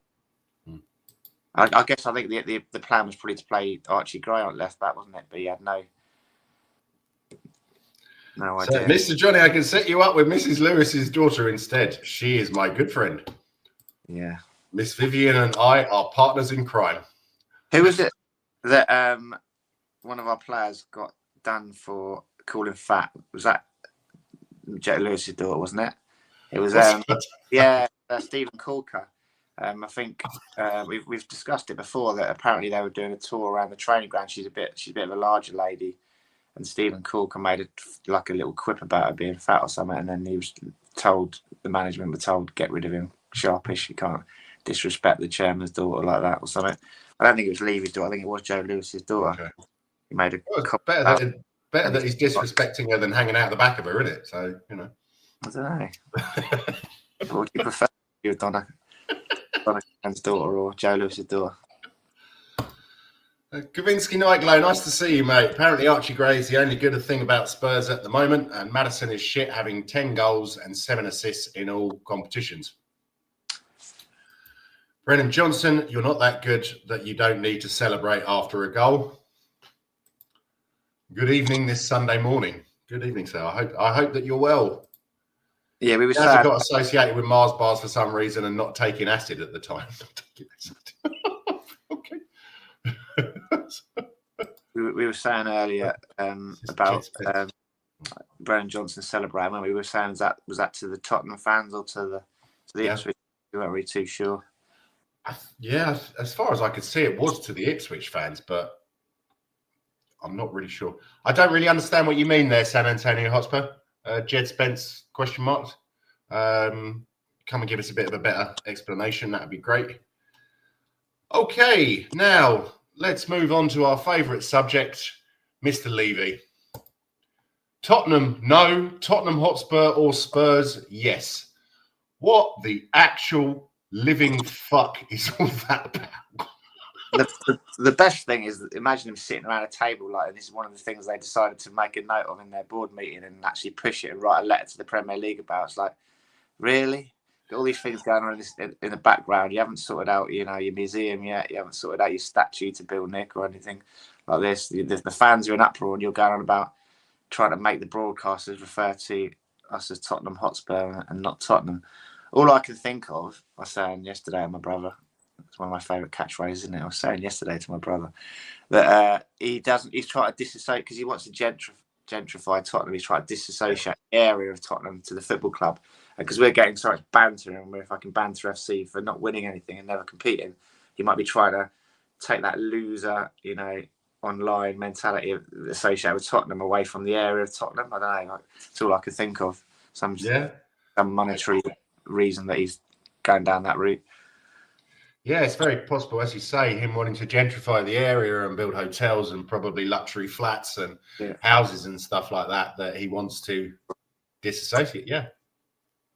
I guess I think the plan was probably to play Archie Gray on left back, wasn't it? But he had no idea. So, Mr. Johnny, I can set you up with Mrs. Lewis's daughter instead. She is my good friend. Yeah. Miss Vivian and I are partners in crime. Who was it that one of our players got done for calling fat? Was that Jet Lewis's daughter, wasn't it? It was Stephen Corker. I think we've discussed it before that apparently they were doing a tour around the training ground. She's a bit of a larger lady, and Stephen Corker made a little quip about her being fat or something, and then the management were told get rid of him, sharpish. You can't disrespect the chairman's daughter like that or something. I don't think it was Levy's daughter. I think it was Joe Lewis's daughter. Okay. He made a better that he's disrespecting her than hanging out the back of her, isn't it? So I don't know. What would you prefer? You Donna Khan's daughter or Joe Lewis's daughter? Kavinsky Nightglow, nice to see you, mate. Apparently Archie Gray is the only good thing about Spurs at the moment, and Maddison is shit, having 10 goals and 7 assists in all competitions. Brennan Johnson, you're not that good that you don't need to celebrate after a goal. Good evening this Sunday morning. Good evening, sir. I hope that you're well. Yeah, we were sad. Got associated with Mars bars for some reason and not taking acid at the time. Okay. we were saying earlier about Brennan Johnson celebrating. When we were saying was that to the Tottenham fans or to the Ipswich? We weren't really too sure. Yeah, as far as I could see, it was to the Ipswich fans, but I'm not really sure. I don't really understand what you mean there, San Antonio Hotspur. Jed Spence, question marks. come and give us a bit of a better explanation, that would be great. Okay, now let's move on to our favourite subject, Mr. Levy. Tottenham, no. Tottenham Hotspur or Spurs, yes. What the actual living fuck is all that about? The best thing is, imagine him sitting around a table like, and this is one of the things they decided to make a note of in their board meeting and actually push it and write a letter to the Premier League about. It's like, really? Got all these things going on in the background. You haven't sorted out, your museum yet. You haven't sorted out your statue to Bill Nick or anything like this. The fans are in uproar, and you're going on about trying to make the broadcasters refer to us as Tottenham Hotspur and not Tottenham. All I can think of, I was saying yesterday to my brother, it's one of my favourite catchphrases, isn't it? I was saying yesterday to my brother that he's trying to disassociate because he wants to gentrify Tottenham. He's trying to disassociate the area of Tottenham to the football club. Because we're getting so much banter, and we're fucking banter FC for not winning anything and never competing. He might be trying to take that loser, online mentality associated with Tottenham away from the area of Tottenham. I don't know. It's all I could think of. Some monetary reason that he's going down that route. Yeah, it's very possible, as you say, him wanting to gentrify the area and build hotels and probably luxury flats and houses and stuff like that he wants to disassociate. Yeah.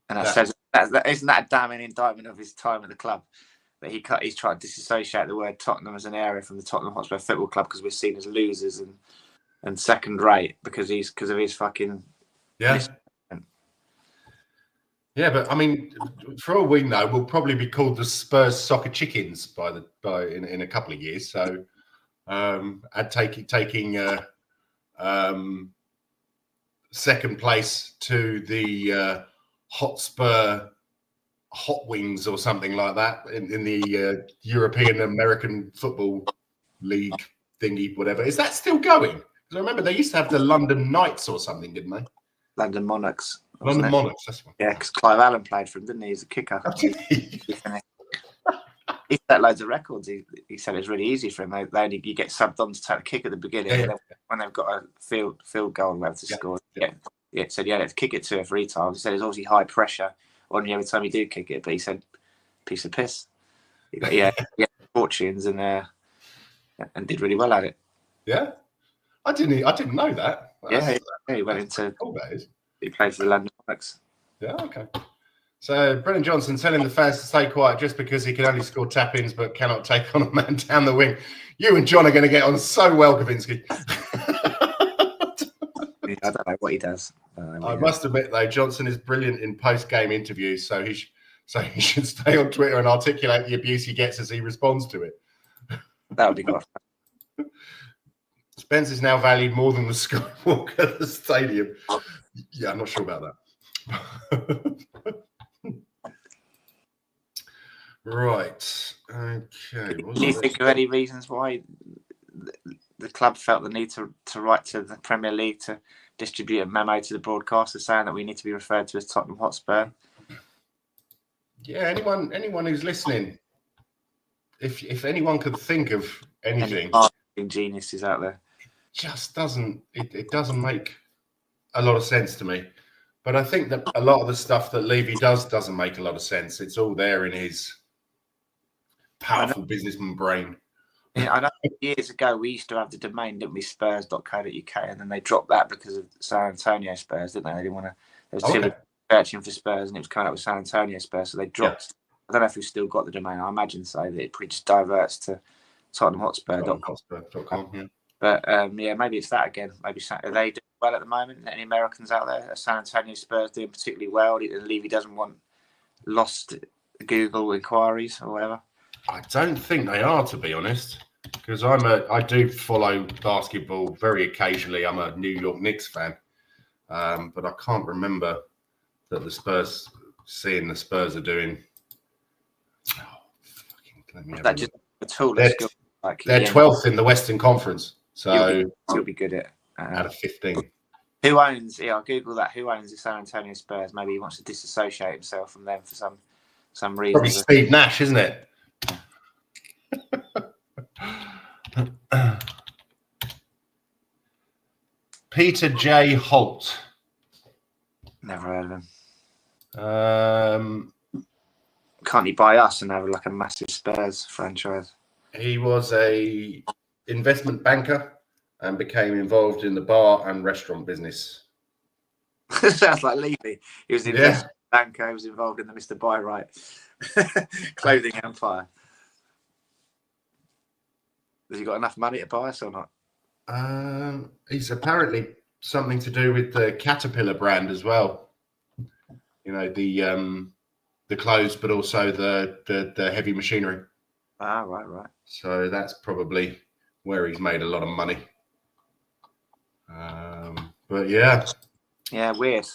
And isn't that a damning indictment of his time at the club? That he's trying to disassociate the word Tottenham as an area from the Tottenham Hotspur Football Club because we're seen as losers and second rate because of his fucking Yeah, but I mean, for all we know, we'll probably be called the Spurs Soccer Chickens in a couple of years. So, and taking second place to the Hotspur Hot Wings or something like that in the European American Football League thingy, whatever. Is that still going? Because I remember they used to have the London Knights or something, didn't they? London Monarchs. London Monarchs, that's one. Yeah, because Clive Allen played for him, didn't he? He's a kicker. He set loads of records. He said it's really easy for him. You get subbed on to take a kick at the beginning when they've got a field goal and to score. Yeah, said you had to kick it 2 or 3 times. He said it's obviously high pressure on you every time you do kick it, but he said piece of piss. He had fortunes and did really well at it. Yeah, I didn't know that. He went into. Cool, that is. He played for the London Monarchs. Yeah, okay. So Brennan Johnson telling the fans to stay quiet just because he can only score tap-ins but cannot take on a man down the wing. You and John are going to get on so well, Kavinsky. I don't know what he does. I must admit, though, Johnson is brilliant in post-game interviews, so he should stay on Twitter and articulate the abuse he gets as he responds to it. That would be good. Spence is now valued more than the skywalk at the stadium. Yeah, I'm not sure about that. Right. Okay. Do you think of any reasons why the club felt the need to write to the Premier League to distribute a memo to the broadcasters saying that we need to be referred to as Tottenham Hotspur? Yeah, anyone who's listening, if anyone could think of anything, marketing geniuses out there, just doesn't make a lot of sense to me. But I think that a lot of the stuff that Levy doesn't make a lot of sense. It's all there in his powerful businessman brain. Yeah, I know years ago we used to have the domain, didn't we, spurs.co.uk, and then they dropped that because of San Antonio Spurs, didn't they? They didn't want to. There was too searching for Spurs, and it was coming up with San Antonio Spurs, so they dropped. I don't know if we've still got the domain. I imagine so. That it pretty just diverts to TottenhamHotspur.com. Yeah. But maybe it's that again. Maybe are they doing well at the moment? Any Americans out there? Are San Antonio Spurs doing particularly well? And Levy doesn't want lost Google inquiries or whatever. I don't think they are, to be honest, because I do follow basketball very occasionally. I'm a New York Knicks fan, but I can't remember that the Spurs are doing. That just a tool. They're 12th in the Western Conference, so he'll be good at out of 15. Who owns? Yeah, I'll Google that. Who owns the San Antonio Spurs? Maybe he wants to disassociate himself from them for some reason. Probably Steve Nash, isn't it? Peter J. Holt. Never heard of him. can't he buy us and have like a massive Spurs franchise? He was a investment banker and became involved in the bar and restaurant business. Sounds like Levy. He was an investment banker. He was involved in the Mr. Buy Right clothing empire. Has he got enough money to buy us or not? He's apparently something to do with the Caterpillar brand as well. You know, the clothes, but also the heavy machinery. Ah, right. So that's probably where he's made a lot of money. But yeah, weird.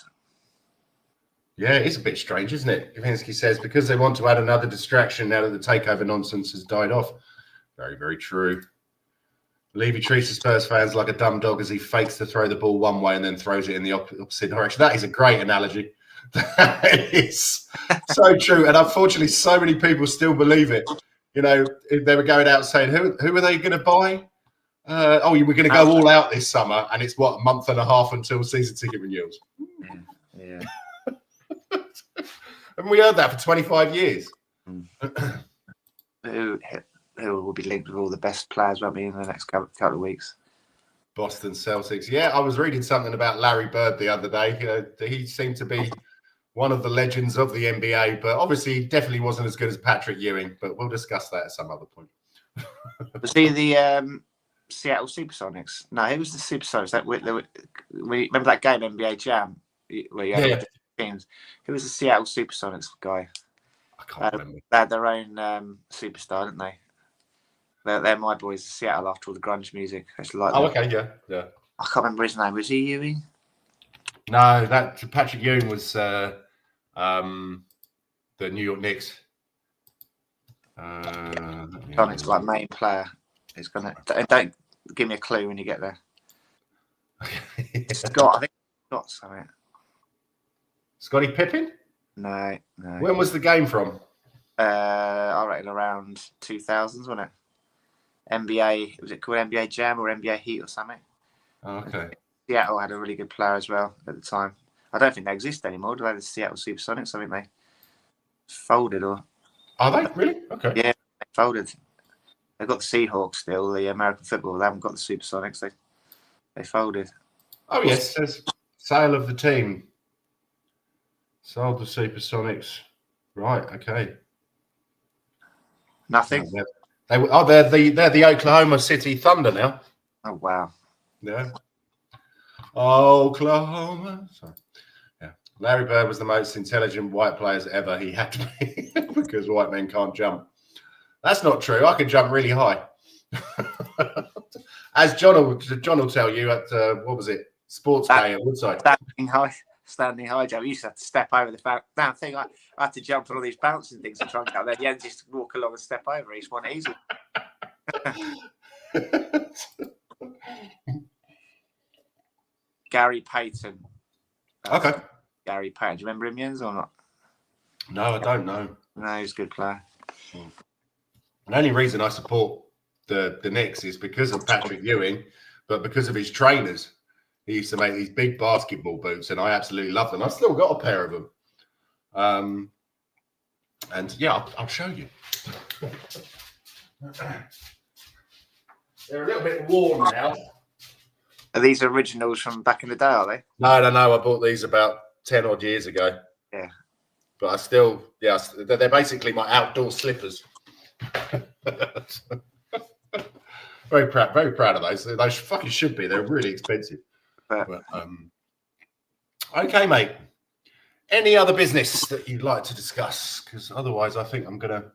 Yeah, it's a bit strange, isn't it? Kavinsky says because they want to add another distraction now that the takeover nonsense has died off. Very, very true. Levy treats the Spurs fans like a dumb dog as he fakes to throw the ball one way and then throws it in the opposite direction. That is a great analogy. That is so true. And unfortunately, so many people still believe it. You know, they were going out saying, who are they going to buy? We're going to go all out this summer. And it's, what, a month and a half until season ticket renewals. Yeah. Haven't we heard that for 25 years? Who will be linked with all the best players, won't be, in the next couple of weeks? Boston Celtics. Yeah, I was reading something about Larry Bird the other day. You know, he seemed to be one of the legends of the NBA, but obviously he definitely wasn't as good as Patrick Ewing. But we'll discuss that at some other point. Was he the Seattle Supersonics? No, he was the Supersonics. Remember that game, NBA Jam, where you had teams? Who was the Seattle Supersonics guy? I can't remember. They had their own superstar, didn't they? They're my boys, Seattle, after all the grunge music. Okay, yeah. I can't remember his name. Was he Ewing? No, that Patrick Ewing was the New York Knicks. Sonic's like main player. He's gonna. Don't give me a clue when you get there. Scott, I think Scott something. Scottie Pippen? No. When was the game from? I reckon around 2000s, wasn't it? NBA, was it called NBA Jam or NBA Heat or something? Oh, okay. Seattle had a really good player as well at the time. I don't think they exist anymore, do they? The Seattle Supersonics, I think they folded or... Are they? Really? Okay. Yeah, they folded. They've got the Seahawks still, the American football. They haven't got the Supersonics. They folded. Oh, yes. It says sale of the team. Sold the Supersonics. Right, okay. Nothing? They're the Oklahoma City Thunder now. Oh, wow. Yeah. Oklahoma. Sorry. Yeah. Larry Bird was the most intelligent white players ever. He had to be because white men can't jump. That's not true. I can jump really high. As John will tell you at what was it? Sports Day at Woodside. Standing high jump. You used to have to step over the damn thing. I had to jump on all these bouncing things and try and get there. You had to just walk along and step over each one easy. Gary Payton. Okay. Gary Payton. Do you remember him, Jens, or not? No, I don't know. No, he's a good player. The only reason I support the Knicks is because of Patrick Ewing, but because of his trainers. He used to make these big basketball boots, and I absolutely love them. I've still got a pair of them. And yeah, I'll show you. They're a little bit worn now. Are these originals from back in the day, are they? No. I bought these about 10 odd years ago. Yeah. But I still, they're basically my outdoor slippers. Very proud of those. Those fucking should be. They're really expensive. But, okay, mate. Any other business that you'd like to discuss? Because otherwise, I think I'm going to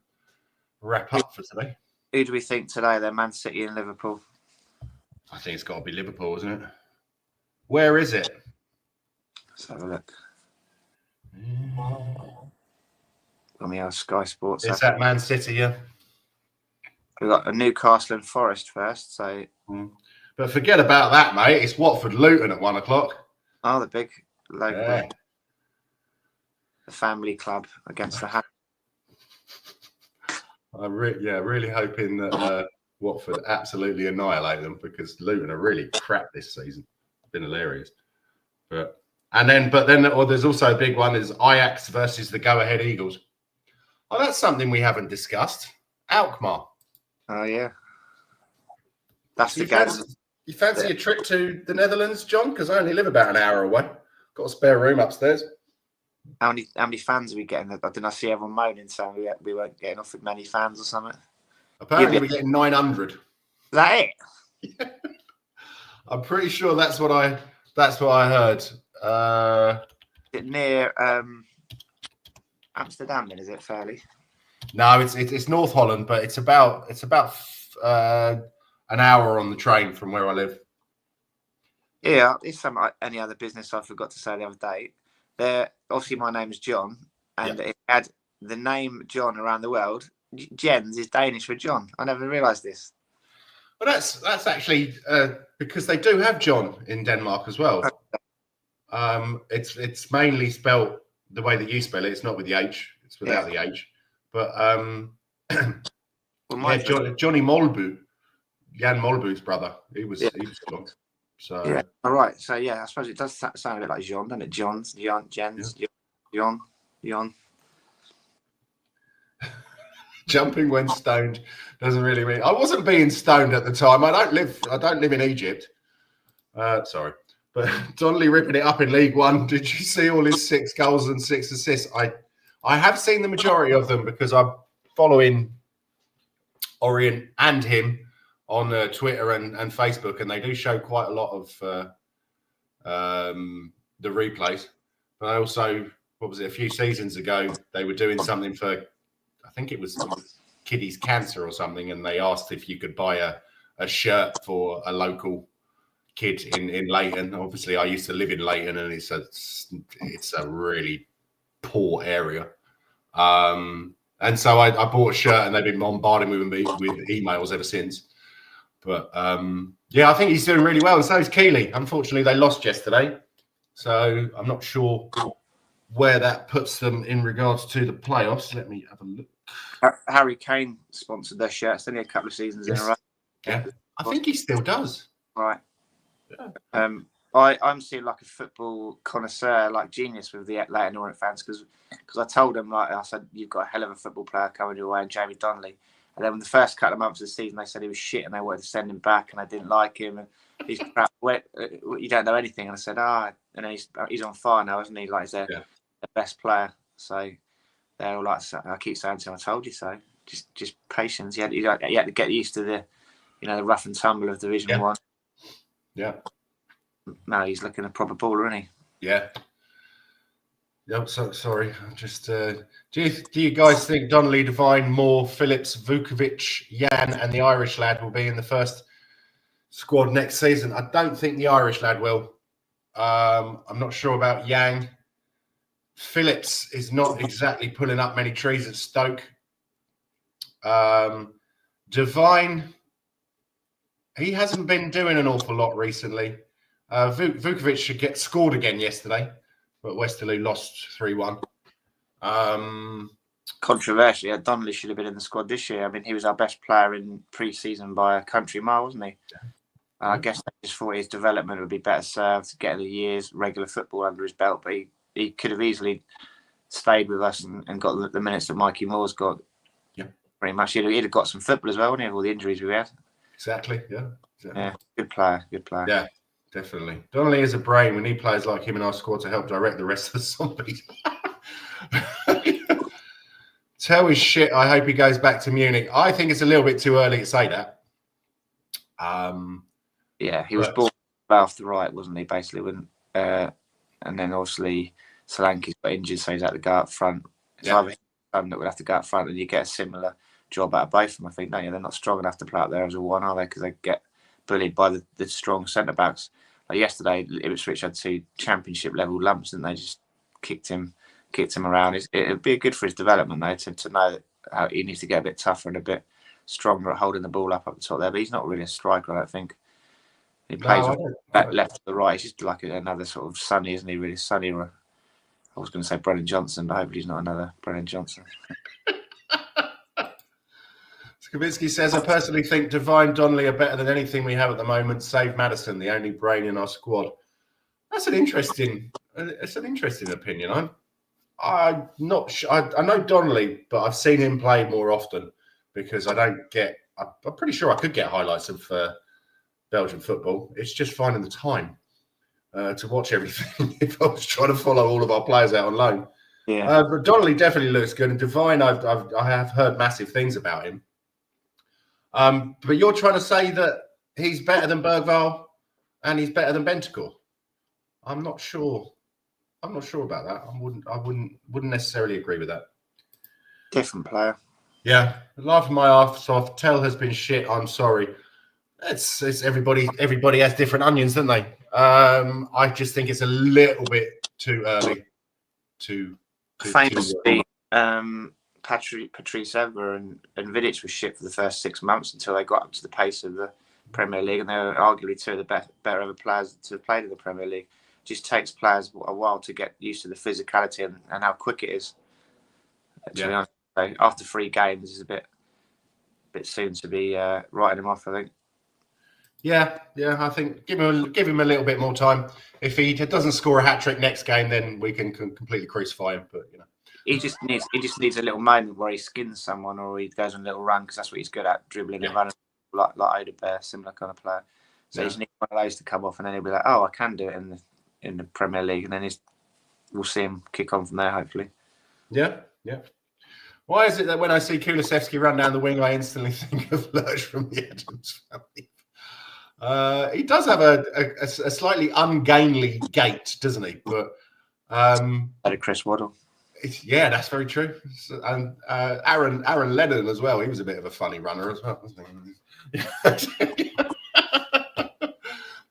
wrap up for today. Who do we think today? They're Man City and Liverpool. I think it's got to be Liverpool, isn't it? Where is it? Let's have a look. Let me have Sky Sports. It's at Man City, yeah. We've got a Newcastle and Forest first, so. But forget about that, mate. It's Watford Luton at 1 o'clock. Oh, the big local. The family club against the Hack. I'm really hoping that Watford absolutely annihilate them because Luton are really crap this season. It's been hilarious. But then there's also a big one is Ajax versus the Go Ahead Eagles. Oh, that's something we haven't discussed. Alkmaar. Oh yeah, that's You the game. fancy a trip to the Netherlands, John? Because I only live about an hour away. Got a spare room upstairs. How many fans are we getting? I didn't see everyone moaning saying we weren't getting offered many fans or something. Apparently, we're getting 900. Is that it? I'm pretty sure that's what I heard. Is it near Amsterdam? Then is it fairly? No, it's North Holland, but it's about an hour on the train from where I live. Yeah, it's any other business I forgot to say the other day. Obviously, my name is John, and it had the name John around the world. Jens is Danish for John. I never realised this. Well, that's actually because they do have John in Denmark as well. It's mainly spelt the way that you spell it. It's not with the H. It's without the H. But Johnny Molbu, Jan Molbu's brother, he was John. So yeah, all right. So yeah, I suppose it does sound a bit like John, doesn't it? Jens, John. Jumping when stoned doesn't really mean. I wasn't being stoned at the time. I don't live in Egypt. Sorry, but Donnelly ripping it up in League One. Did you see all his 6 goals and 6 assists? I have seen the majority of them because I'm following Orient and him on Twitter and Facebook, and they do show quite a lot of the replays. But I also, what was it, a few seasons ago, they were doing something for, I think it was Kiddies Cancer or something, and they asked if you could buy a shirt for a local kid in Leighton. Obviously, I used to live in Leighton, and it's a really poor area. And so I bought a shirt, and they've been bombarding me with emails ever since. But I think he's doing really well, and so is Keeley. Unfortunately, they lost yesterday, so I'm not sure where that puts them in regards to the playoffs. Let me have a look. Harry Kane sponsored their shirts only a couple of seasons in a row. Yeah, I think he still does. Right. Yeah. I'm seeing like a football connoisseur, like genius with the Leighton Orient fans, because I told them, like I said, you've got a hell of a football player coming your way, and Jamie Donnelly. And then in the first couple of months of the season, they said he was shit, and they wanted to send him back, and I didn't like him, and he's crap. You don't know anything. And I said, and then he's on fire now, isn't he? Like he's their best player. So they're all like, I keep saying to him, I told you so. Just patience. You had to get used to the rough and tumble of Division 1. Yeah. Now he's looking a proper baller, isn't he? Yeah. Yep. So sorry. Just do you guys think Donnelly, Devine, Moore, Phillips, Vukovic, Jan, and the Irish lad will be in the first squad next season? I don't think the Irish lad will. I'm not sure about Yang. Phillips is not exactly pulling up many trees at Stoke. Devine, he hasn't been doing an awful lot recently. Vukovic should get scored again yesterday, but Westerlo lost 3-1. Controversially, Donnelly should have been in the squad this year. I mean, he was our best player in pre-season by a country mile, wasn't he? Yeah. I guess they just thought his development would be better served to get the year's regular football under his belt, but he could have easily stayed with us and got the minutes that Mikey Moore's got. Yeah, pretty much. He'd have got some football as well, wouldn't he, with all the injuries we had. Exactly, yeah. Exactly. Yeah, good player. Yeah, definitely. Donnelly is a brain. We need players like him in our squad to help direct the rest of the zombies. Tell his shit. I hope he goes back to Munich. I think it's a little bit too early to say that. Yeah, he was born off the right, wasn't he? Basically, when and then obviously Solanke's got injured, so he's had to go up front. It's either him that would have to go up front, and you get a similar job out of both of them. I think, don't you? They're not strong enough to play out there as a one, are they? Because they get bullied by the strong centre backs. Like yesterday, Ipswich had 2 championship level lumps, and they just kicked him around. It'd be good for his development though to know that how he needs to get a bit tougher and a bit stronger at holding the ball up the top there. But he's not really a striker, I don't think. He plays left to the right. He's just like another sort of Sonny, isn't he? Really Sonny. I was going to say Brennan Johnson, but hopefully he's not another Brennan Johnson. Skabitsky says, I personally think Devine, Donnelly are better than anything we have at the moment, save Madison, the only brain in our squad. That's an interesting opinion. I'm not sure. I know Donnelly, but I've seen him play more often because I don't get. I'm pretty sure I could get highlights of Belgian football. It's just finding the time to watch everything if I was trying to follow all of our players out on loan. Yeah. But Donnelly definitely looks good, and Devine, I have heard massive things about him. But you're trying to say that he's better than Bergvall and he's better than Bentancur. I'm not sure. I'm not sure about that. I wouldn't necessarily agree with that. Different player. Yeah, laughing my ass off. Tell has been shit. I'm sorry. It's everybody. Everybody has different onions, don't they? I just think it's a little bit too early to famously. Patrice Evra and Vidic were shit for the first 6 months until they got up to the pace of the Premier League, and they were arguably two of the better ever players to have played in the Premier League. It just takes players a while to get used to the physicality and how quick it is. To be honest, so after 3 games is a bit soon to be writing him off, I think. Yeah, I think give him a little bit more time. If he doesn't score a hat-trick next game, then we can completely crucify him. But he just needs a little moment where he skins someone or he goes on a little run, because that's what he's good at, dribbling and running like Odegaard, similar kind of player. So he just needs one of those to come off, and then he'll be like, "Oh, I can do it in the Premier League," and then we'll see him kick on from there, hopefully. Yeah. Why is it that when I see Kulusevski run down the wing, I instantly think of Lurch from the Adams family? He does have a slightly ungainly gait, doesn't he? But Chris Waddle. Yeah, that's very true. And Aaron Lennon as well. He was a bit of a funny runner as well, wasn't he?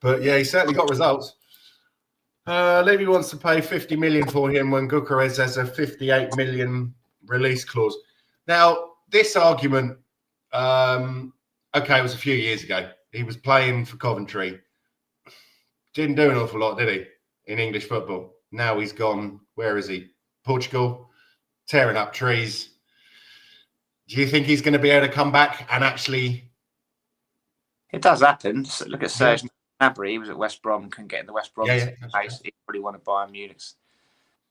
But yeah, he certainly got results. Levy wants to pay 50 million for him when Gyökeres has a 58 million release clause. Now, this argument, it was a few years ago. He was playing for Coventry. Didn't do an awful lot, did he, in English football? Now he's gone. Where is he? Portugal, tearing up trees. Do you think he's going to be able to come back and actually? It does happen. Look at Serge Gnabry. He was at West Brom, couldn't get in the West Brom space. He probably one of Bayern Munich's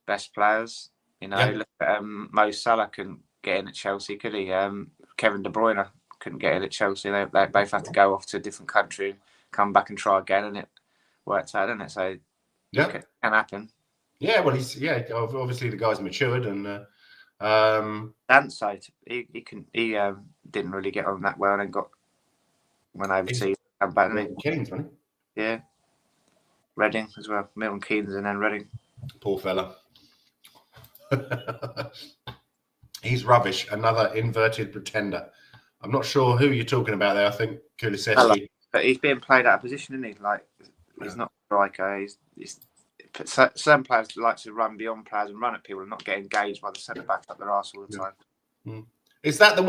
best players. Look at Mo Salah couldn't get in at Chelsea, could he? Kevin De Bruyne couldn't get in at Chelsea. They both had to go off to a different country, come back and try again, and it worked out, didn't it? So it can happen. Yeah, well, obviously the guy's matured, and Danso, he didn't really get on that well, and then went overseas, come back, didn't he? Keynes, wasn't he? Yeah, Reading as well, Milton Keynes, and then Reading. Poor fella. He's rubbish. Another inverted pretender. I'm not sure who you're talking about there. I think Kulusevski. But he's being played out of position, isn't he? Like, he's not a striker. Some players like to run beyond players and run at people and not get engaged by the centre backs up their arse all the time. Is that the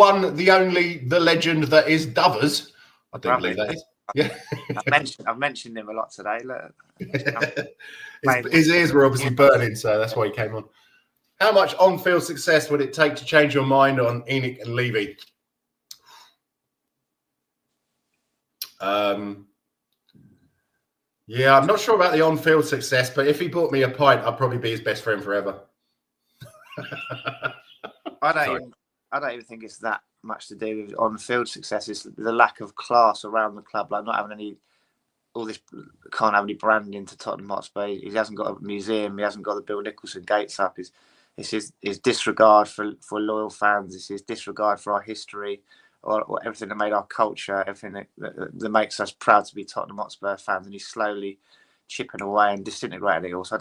legend that is Dovers? I don't believe that is. Yeah, I've mentioned him a lot today. His ears were obviously burning, so that's why he came on. How much on-field success would it take to change your mind on Enoch and Levy? Yeah, I'm not sure about the on-field success, but if he bought me a pint, I'd probably be his best friend forever. I don't even think it's that much to do with on-field success. It's the lack of class around the club, like not having can't have any branding to Tottenham Hotspur. He hasn't got a museum. He hasn't got the Bill Nicholson gates up. It's his disregard for loyal fans. It's his disregard for our history, or everything that made our culture, everything that makes us proud to be Tottenham Hotspur fans. And he's slowly chipping away and disintegrating it all. So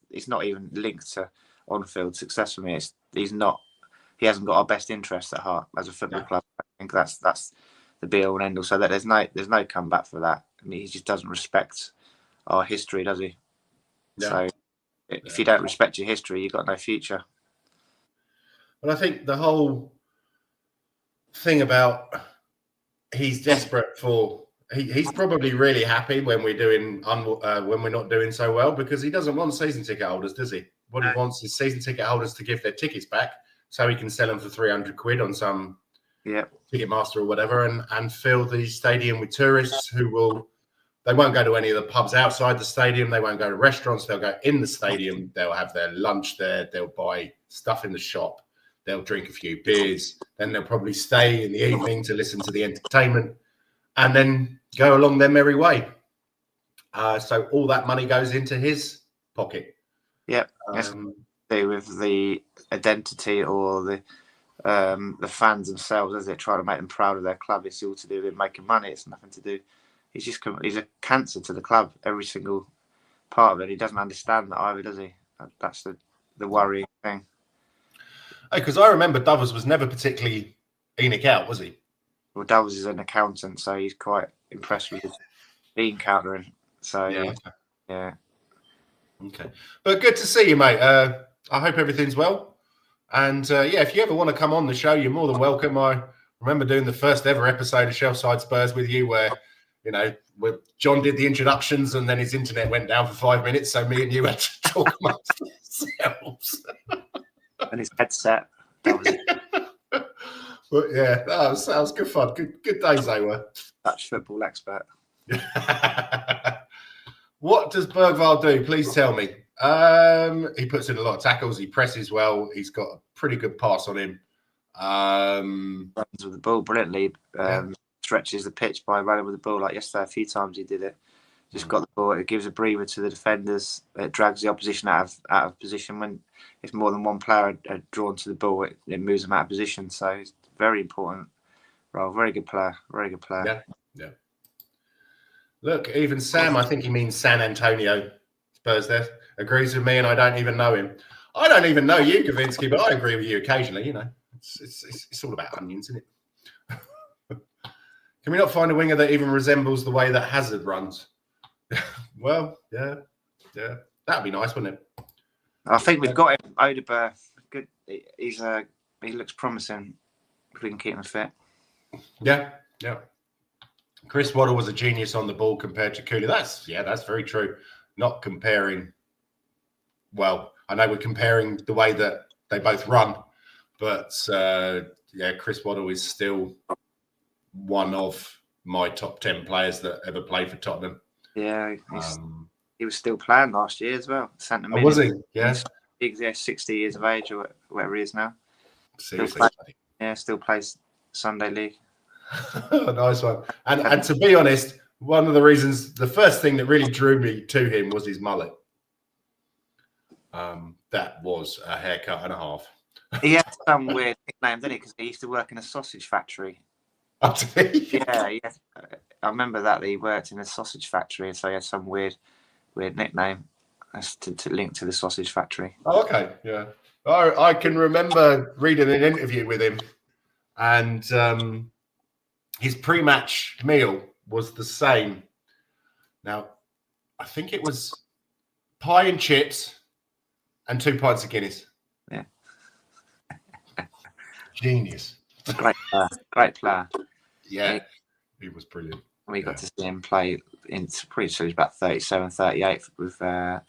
it's not even linked to on-field success for me. He hasn't got our best interests at heart as a football club. I think that's the be-all and end-all. So that there's no comeback for that. I mean, he just doesn't respect our history, does he? Yeah. So if you don't respect your history, you've got no future. Well, I think the whole thing about he's desperate for he's probably really happy when we're not doing so well, because he doesn't want season ticket holders, does he? What he wants is season ticket holders to give their tickets back so he can sell them for 300 quid on some Ticketmaster or whatever, and fill the stadium with tourists who will They won't go to any of the pubs outside the stadium. They won't go to restaurants. They'll go in the stadium. They'll have their lunch there. They'll buy stuff in the shop. They'll drink a few beers. Then they'll probably stay in the evening to listen to the entertainment and then go along their merry way. So all that money goes into his pocket. Yep. With the identity or the fans themselves, as they're trying to make them proud of their club. It's all to do with making money. It's nothing to do. He's a cancer to the club. Every single part of it. He doesn't understand that either, does he? That's the worrying thing. Because I remember Dovers was never particularly Enoch out, was he? Well, Dovers is an accountant, so he's quite impressed with his bean countering. So yeah. Okay, but good to see you, mate. I hope everything's well. And if you ever want to come on the show, you're more than welcome. I remember doing the first ever episode of Shelfside Spurs with you, where John did the introductions, and then his internet went down for 5 minutes, so me and you had to talk amongst ourselves. And his headset. That was it. But yeah, that was good fun. Good days they were. Dutch football expert. What does Bergvall do? Please tell me. He puts in a lot of tackles. He presses well. He's got a pretty good pass on him. Runs with the ball brilliantly. Stretches the pitch by running with the ball. Like yesterday, a few times he did it. Just got the ball. It gives a breather to the defenders. It drags the opposition out of position. When it's more than one player drawn to the ball, it moves them out of position. So it's very important role. Very good player. Very good player. Yeah. Look, even Sam, I think he means San Antonio Spurs there, agrees with me, and I don't even know him. I don't even know you, Kavinsky, but I agree with you occasionally. It's all about onions, isn't it? Can we not find a winger that even resembles the way that Hazard runs? Well, yeah, that'd be nice, wouldn't it? I think we've got him. Odegaard, good. He looks promising if we can keep him fit. Yeah. Chris Waddle was a genius on the ball compared to Cooley. That's very true. Not comparing. Well, I know we're comparing the way that they both run, but Chris Waddle is still one of my top 10 players that ever played for Tottenham. Yeah, he was still playing last year as well. Oh, was he? Yeah. He's 60 years of age or whatever he is now. Seriously. Still plays Sunday League. Nice one. And to be honest, one of the first thing that really drew me to him was his mullet. That was a haircut and a half. He had some weird nickname, didn't he? Because he used to work in a sausage factory. Oh, did he? Yeah. I remember that he worked in a sausage factory, and so he had some weird nickname as to link to the sausage factory. Oh, okay, yeah. I can remember reading an interview with him, and his pre-match meal was the same. Now, I think it was pie and chips and 2 pints of Guinness. Yeah. Genius. Great player. Yeah, he was brilliant. We got to see him play in pretty sure he was about 37, 38 with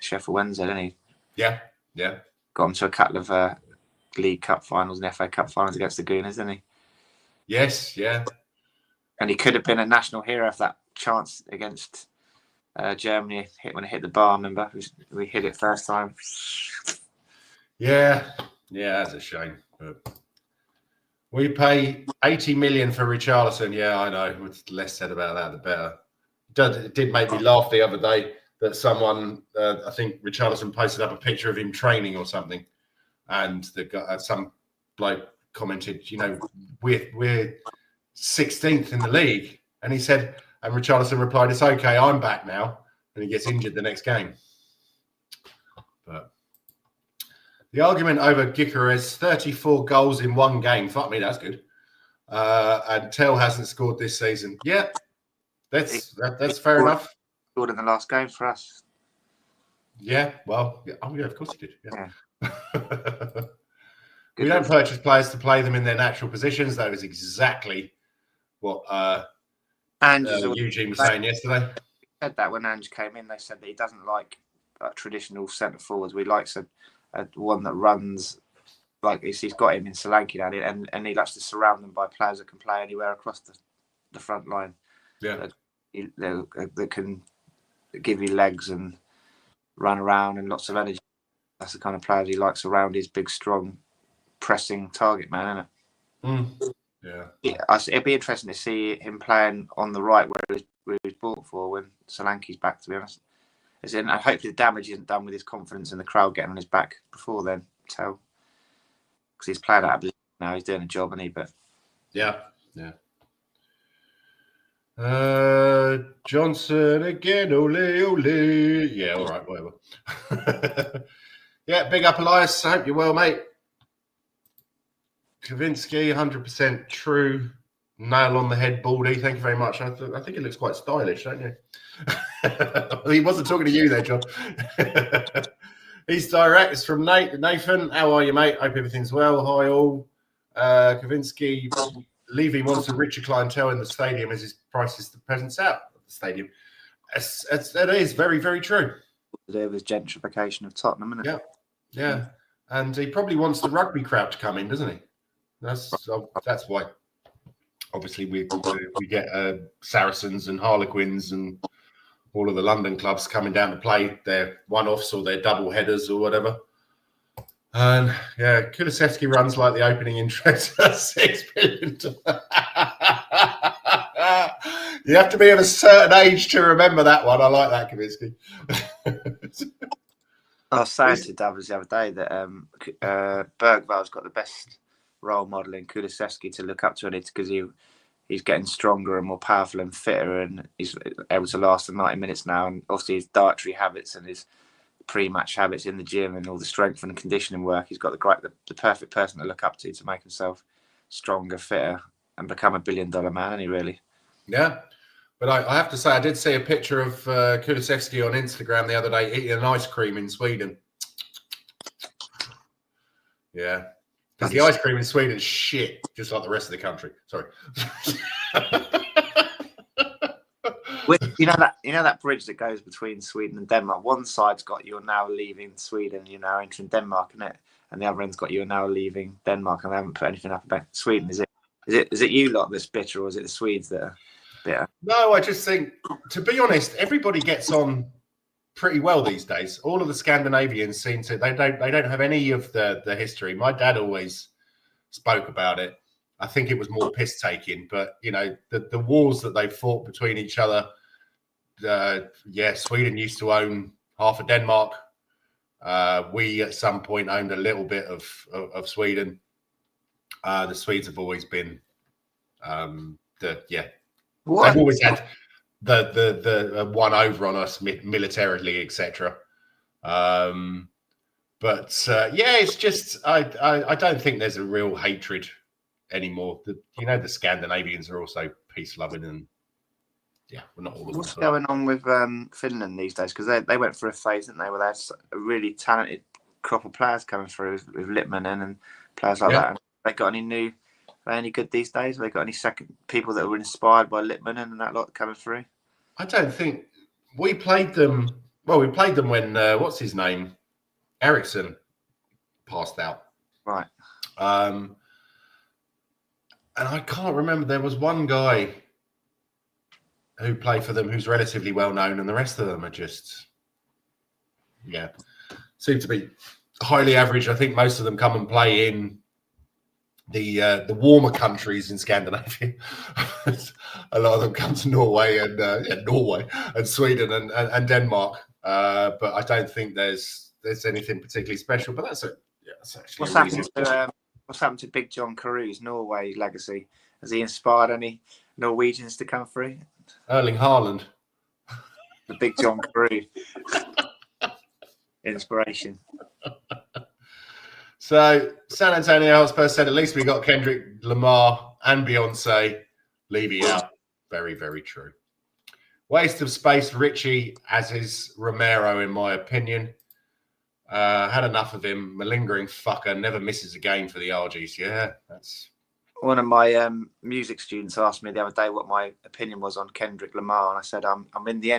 Sheffield Wednesday, didn't he? Yeah. Got him to a couple of League Cup finals and FA Cup finals against the Gooners, didn't he? Yes, yeah. And he could have been a national hero if that chance against Germany when it hit the bar. Remember, we hit it first time. Yeah, that's a shame. But we pay 80 million for Richarlison. Yeah, I know. With less said about that, the better. It did make me laugh the other day that someone, I think Richarlison posted up a picture of him training or something, and some bloke commented, we're 16th in the league, and he said, and Richarlison replied, "It's okay, I'm back now," and he gets injured the next game. But the argument over Gyökeres 34 goals in one game. Fuck me, that's good. And Tell hasn't scored this season. Yeah, that's fair enough. Scored in the last game for us. Yeah, well, yeah. Oh yeah, of course he did. Yeah. We Good don't purchase players to play them in their natural positions. That was exactly what Eugene was saying yesterday. Said that when Ange came in, they said that he doesn't like traditional centre forwards. We like one that runs like he's got him in Solanke now, and he likes to surround them by players that can play anywhere across the front line. Yeah. that can give you legs and run around and lots of energy. That's the kind of player he likes around his big, strong, pressing target man, isn't it? It'd be interesting to see him playing on the right where he was bought for when Solanke's back, to be honest. As in, hopefully the damage isn't done with his confidence and the crowd getting on his back before then. Because he's playing out of position now, he's doing a job, isn't he? But yeah. Johnson again, ole, ole. Yeah, all right, whatever. Yeah, big up, Elias. I hope you're well, mate. Kavinsky, 100% true. Nail on the head, Baldy. Thank you very much. I think it looks quite stylish, don't you? He wasn't talking to you there, John. He's direct. It's from Nathan. How are you, mate? Hope everything's well. Hi, all. Kavinsky, Levy wants a richer clientele in the stadium as his prices the presence out of the stadium. That is very, very true. To do with gentrification of Tottenham, isn't it? Yeah. And he probably wants the rugby crowd to come in, doesn't he? That's why. Obviously, we get Saracens and Harlequins and all of the London clubs coming down to play their one-offs or their double headers or whatever. And yeah, Kulusevski runs like the opening interest at $6 billion. You have to be of a certain age to remember that one. I like that, Kavinsky. I was saying to Davos the other day that Bergval's got the best role model in Kulusevski to look up to, because he's getting stronger and more powerful and fitter, and he's able to last the 90 minutes now. And obviously his dietary habits and his pre-match habits in the gym and all the strength and conditioning work, he's got the perfect person to look up to make himself stronger, fitter, and become $1 billion man. And he really, yeah. But I have to say, I did see a picture of Kulusevski on Instagram the other day eating an ice cream in Sweden. Yeah. Because the ice cream in Sweden is shit, just like the rest of the country. Sorry. You know that bridge that goes between Sweden and Denmark. One side's got "You're now leaving Sweden, you're now entering Denmark," isn't it? And the other end's got "You're now leaving Denmark," and they haven't put anything up about Sweden. Is it you lot that's bitter, or is it the Swedes that are bitter? No, I just think, to be honest, everybody gets on pretty well these days. All of the Scandinavians seem to they don't have any of the history. My dad always spoke about it. I think it was more piss taking, but the wars that they fought between each other. Sweden used to own half of Denmark. We at some point owned a little bit of Sweden. The Swedes have always been they've always had the one over on us militarily, etc. It's just I don't think there's a real hatred anymore. The Scandinavians are also peace loving, and we're not all of them. What's going on with Finland these days? Because they went through a phase, didn't they, where they had a really talented crop of players coming through with Littmanen and players like that. Have they got any good these days? Have they got any second people that were inspired by Littmanen and that lot coming through? I don't think we played them. Well, we played them when what's his name, Eriksson, passed out. Right. And I can't remember. There was one guy who played for them who's relatively well known, and the rest of them are just, seem to be highly average. I think most of them come and play in the warmer countries in Scandinavia. A lot of them come to Norway and Sweden and Denmark. But I don't think there's anything particularly special. But that's actually what's happened to Big John Carews' Norway legacy? Has he inspired any Norwegians to come through? Erling Haaland. The Big John Carew. Inspiration. So San Antonio Spurs said, at least we got Kendrick Lamar and Beyonce. Levy out. Very, very true. Waste of space, Richie, as is Romero, in my opinion. Had enough of him. Malingering fucker, never misses a game for the RGs. Yeah, that's... One of my music students asked me the other day what my opinion was on Kendrick Lamar, and I said I'm in the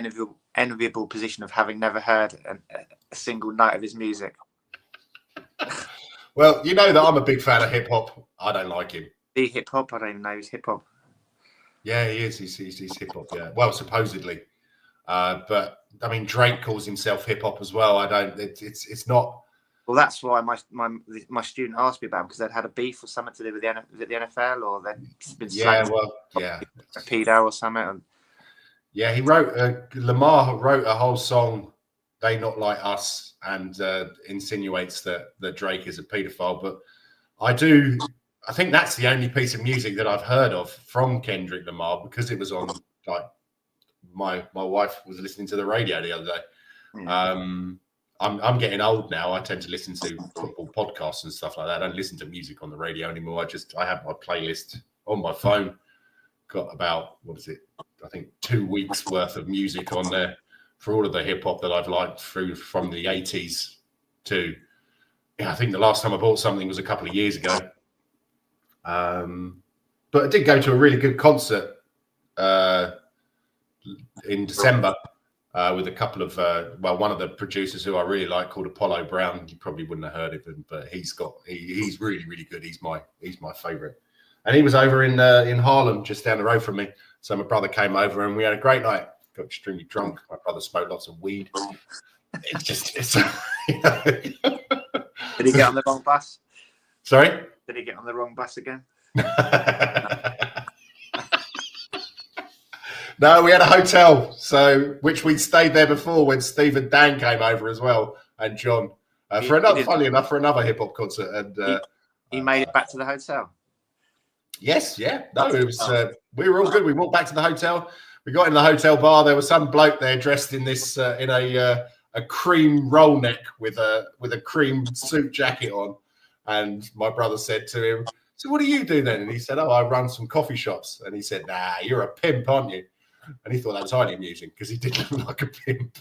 enviable position of having never heard a single note of his music. Well, you know that I'm a big fan of hip hop. I don't like him. The hip hop? I don't even know his hip hop. Yeah, he is. He's hip hop. Yeah, well, supposedly. But I mean, Drake calls himself hip hop as well. I don't. It's not. Well, that's why my student asked me about him, because they'd had a beef or something to do with the NFL, or they'd been Yeah, slagged well, yeah. a pedo or something. And Yeah, he wrote. Lamar wrote a whole song, "They Not Like Us," and insinuates that Drake is a paedophile. But I think that's the only piece of music that I've heard of from Kendrick Lamar, because it was on, like, my wife was listening to the radio the other day. yeah. I'm getting old now. I tend to listen to football podcasts and stuff like that. I don't listen to music on the radio anymore. I have my playlist on my phone. Got about, what is it? I think 2 weeks worth of music on there for all of the hip hop that I've liked through from the 80s to, I think the last time I bought something was a couple of years ago. But I did go to a really good concert in December with a couple of, one of the producers who I really like, called Apollo Brown. You probably wouldn't have heard of him, but he's really, really good. He's my favorite. And he was over in Harlem, just down the road from me. So my brother came over and we had a great night. Got extremely drunk. My brother smoked lots of weed. It's you know. Did he get on the wrong bus? Sorry? Did he get on the wrong bus again? No, we had a hotel, which we'd stayed there before when Steve and Dan came over as well, and John, funnily enough, for another hip hop concert. And he made it back to the hotel. Yes, yeah. No, it was. We were all good. We walked back to the hotel. We got in the hotel bar. There was some bloke there dressed in this in a cream roll neck with a cream suit jacket on. And my brother said to him, "So what do you do then?" And he said, "Oh, I run some coffee shops." And he said, "Nah, you're a pimp, aren't you?" And he thought that was highly amusing because he did look like a pimp.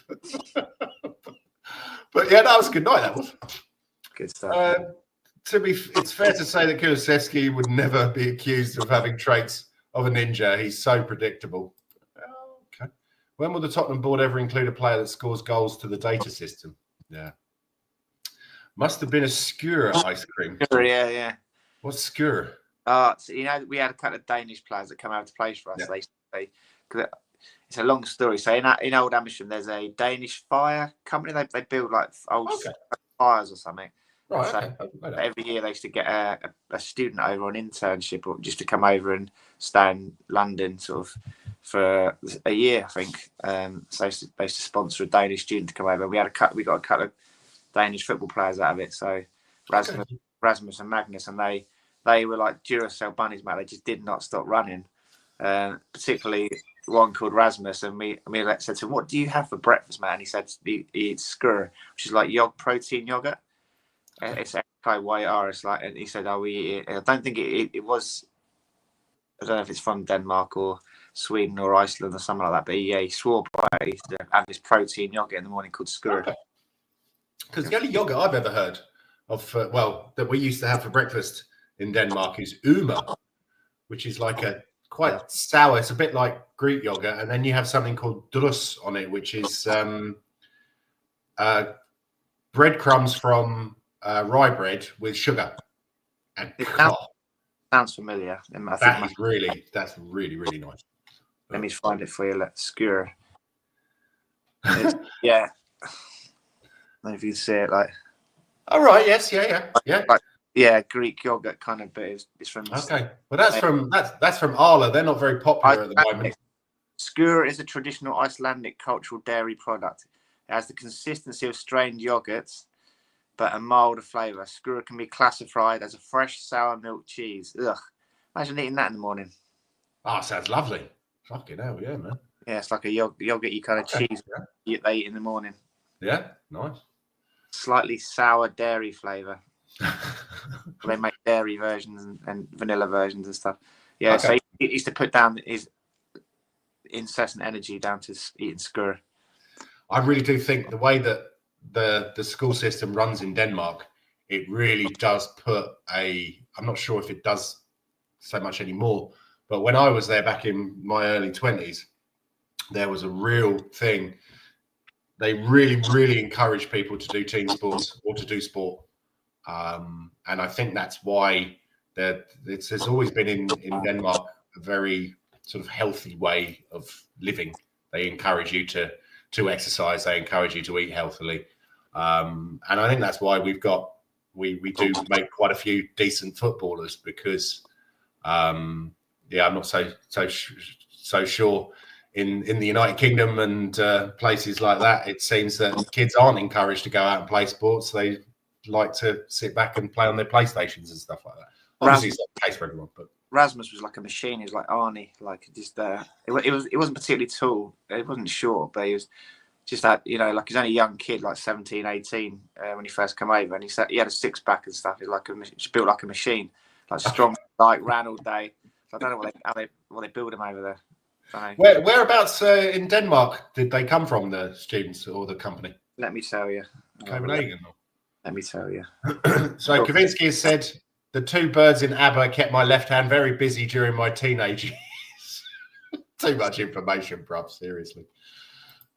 But yeah, that was a good night. That was good stuff. It's fair to say that Kulusevski would never be accused of having traits of a ninja. He's so predictable. Okay. When will the Tottenham board ever include a player that scores goals to the data system? Yeah. Must have been a skewer ice cream. Yeah. What's skewer? So, we had a couple of Danish players that come out to play for us. Yeah. It's a long story. So in Old Amersham, there's a Danish fire company. They build like old fires or something. Right. So okay. Every year they used to get a student over on internship, or just to come over and stay in London sort of for a year, I think. So they used to sponsor a Danish student to come over. We got a couple of Danish football players out of it. So Rasmus and Magnus, and they were like Duracell bunnies, mate. They just did not stop running. Particularly one called Rasmus, and we said to him, "What do you have for breakfast, man?" And he said he eats skyr, which is like protein yogurt. It's SKYR. It's like, and he said, "Oh, we eat it." I don't think it was. I don't know if it's from Denmark or Sweden or Iceland or something like that. But he swore by it. He used to have this protein yogurt in the morning called skyr. Because the only yogurt I've ever heard of, that we used to have for breakfast in Denmark is Uma, which is like a quite sour. It's a bit like Greek yogurt, and then you have something called drus on it, which is breadcrumbs from rye bread with sugar. And sounds familiar. That's really, really nice. Let me find it for you. Let's skewer. Yeah. I don't know if you see it like. All right. Yes. Yeah. Yeah, Greek yogurt kind of, but it's from. Okay, well that's from Arla. They're not very popular at the moment. Skyr is a traditional Icelandic cultural dairy product. It has the consistency of strained yogurts, but a milder flavour. Skyr can be classified as a fresh sour milk cheese. Ugh, imagine eating that in the morning. Oh, sounds lovely. Fucking hell, yeah, man. Yeah, it's like a yogurt-y kind of cheese they eat in the morning. Yeah, nice. Slightly sour dairy flavour. They make dairy versions and vanilla versions and stuff. Yeah, so he used to put down his incessant energy down to eating skyr. I really do think the way that the school system runs in Denmark, it really does put I'm not sure if it does so much anymore, but when I was there back in my early 20s, there was a real thing. They really, really encourage people to do team sports or to do sport. And I think that's why there's always been in Denmark a very sort of healthy way of living. They encourage you to exercise. They encourage you to eat healthily, and I think that's why we do make quite a few decent footballers because, I'm not so sure in the United Kingdom and places like that. It seems that kids aren't encouraged to go out and play sports. They like to sit back and play on their PlayStations and stuff like that. Obviously, it's not the case for everyone, but Rasmus was like a machine. He was like Arnie, like just it wasn't particularly tall. It wasn't short, but he was just that, like he's only a young kid, like 17, 18 when he first came over, and he had a six-pack and stuff. He's like just built like a machine, like strong, like ran all day. So I don't know what they build him over there. Whereabouts in Denmark did they come from, the students or the company? Let me tell you. Copenhagen. Let me tell you. So Kavinsky has said, the two birds in ABBA kept my left hand very busy during my teenage years. Too much information, bruv, seriously.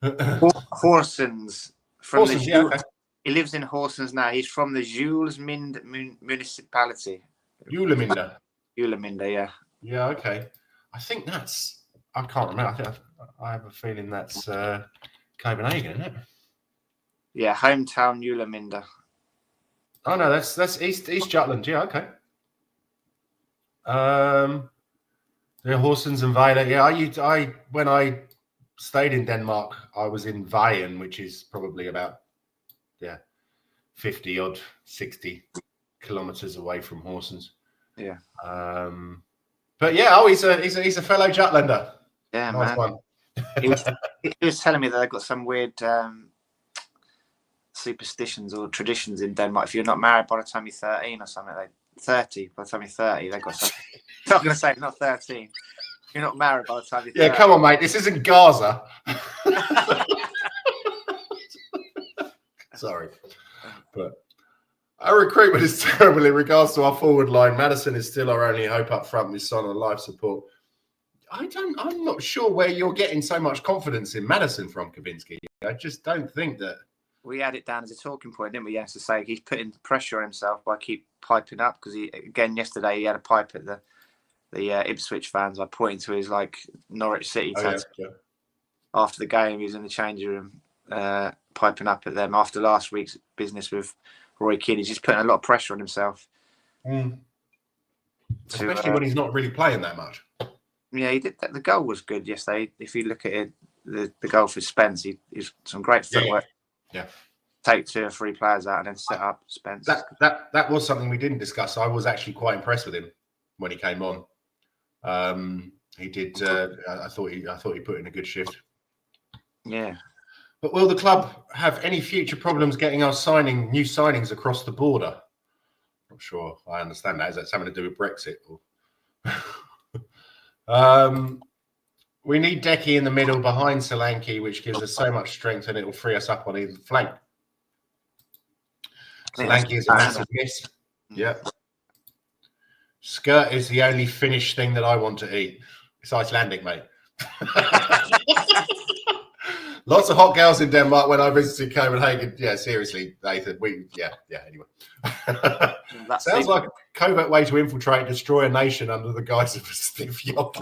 Horsens. Okay. He lives in Horsens now. He's from the Juleminde municipality. Juleminde, yeah. Yeah, okay. I think I can't remember. I have a feeling that's Copenhagen, isn't it? Yeah, hometown Juleminde. Oh no, that's East Jutland. Yeah, okay. The Horsens and Vejle. Yeah, I when I stayed in Denmark, I was in Vejen, which is probably about 60 kilometers away from Horsens. Yeah. But yeah, he's a fellow Jutlander. Yeah, nice man. One. He was telling me that they've got some weird superstitions or traditions in Denmark. If you're not married by the time you're 13 or something, 30 by the time you're 30, they've got something. I'm not going to say not 13. You're not married by the time you're 30. Yeah, come on, mate. This isn't Gaza. Sorry. But our recruitment is terrible in regards to our forward line. Maddison is still our only hope up front with Son on life support. I'm not sure where you're getting so much confidence in Maddison from, Kavinsky. I just don't think that. We had it down as a talking point, didn't we? Yes, to say he's putting pressure on himself by keep piping up, because yesterday he had a pipe at the Ipswich fans. I pointed to his Norwich City tattoo. After the game. He was in the changing room piping up at them after last week's business with Roy Keane. He's just putting a lot of pressure on himself. Especially when he's not really playing that much. Yeah, he did. The goal was good yesterday. If you look at it, the goal for Spence, he's some great footwork. Yeah. Take 2 or 3 players out and then set up Spence. That was something we didn't discuss. I was actually quite impressed with him when he came on. He did. I thought he put in a good shift. Yeah. But will the club have any future problems getting our new signings across the border? Not sure I understand that. Is that something to do with Brexit? We need Decky in the middle behind Solanke, which gives us so much strength, and it will free us up on either flank. Solanke is a massive miss. Yeah. Skirt is the only Finnish thing that I want to eat. It's Icelandic, mate. Lots of hot girls in Denmark when I visited Copenhagen. Yeah, seriously, Nathan. Anyway. Sounds like a covert way to infiltrate and destroy a nation under the guise of a stiff yacht.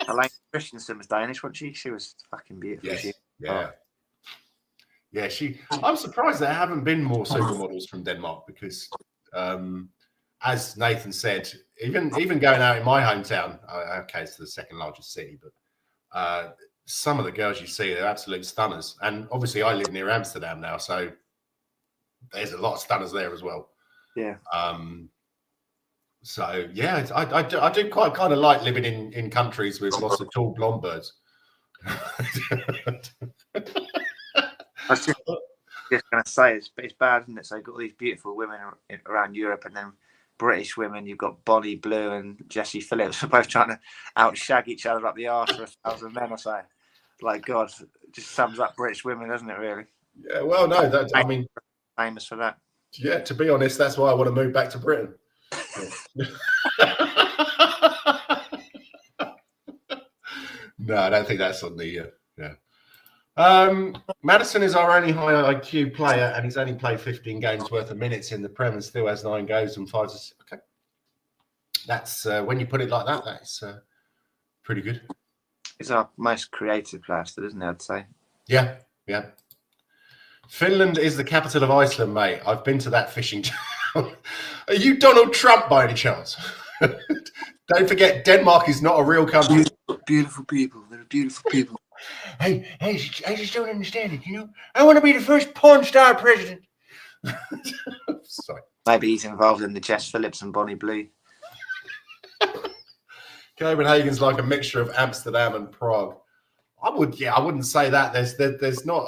Elaine Christensen was Danish, wasn't she? She was fucking beautiful. Yes. Yeah, I'm surprised there haven't been more supermodels from Denmark because, as Nathan said, even going out in my hometown, okay, it's the second largest city, but some of the girls you see, they're absolute stunners. And obviously I live near Amsterdam now, so there's a lot of stunners there as well. Yeah. So yeah, I do quite kind of like living in countries with lots of tall blonde birds. I was just going to say it's bad, isn't it? So you've got all these beautiful women around Europe, and then British women. You've got Bonnie Blue and Jessie Phillips, both trying to outshag each other up the arse for 1,000 men or so. Like, God, it just sums up British women, doesn't it? Really? Yeah. Well, no, I mean, famous for that. Yeah. To be honest, that's why I want to move back to Britain. No, I don't think that's on the. Maddison is our only high IQ player, and he's only played 15 games worth of minutes in the Prem and still has 9 goals and 5 assists. Okay, that's when you put it like that. pretty good. He's our most creative player still, isn't he, I'd say? Yeah, yeah. Finland is the capital of Iceland, mate. I've been to that fishing town. Are you Donald Trump by any chance? Don't forget, Denmark is not a real country. Beautiful people. They're beautiful people. Hey, I just don't understand it, you know? I want to be the first porn star president. Sorry. Maybe he's involved in the Jess Phillips and Bonnie Blue. Copenhagen's like a mixture of Amsterdam and Prague. I wouldn't say that. There's not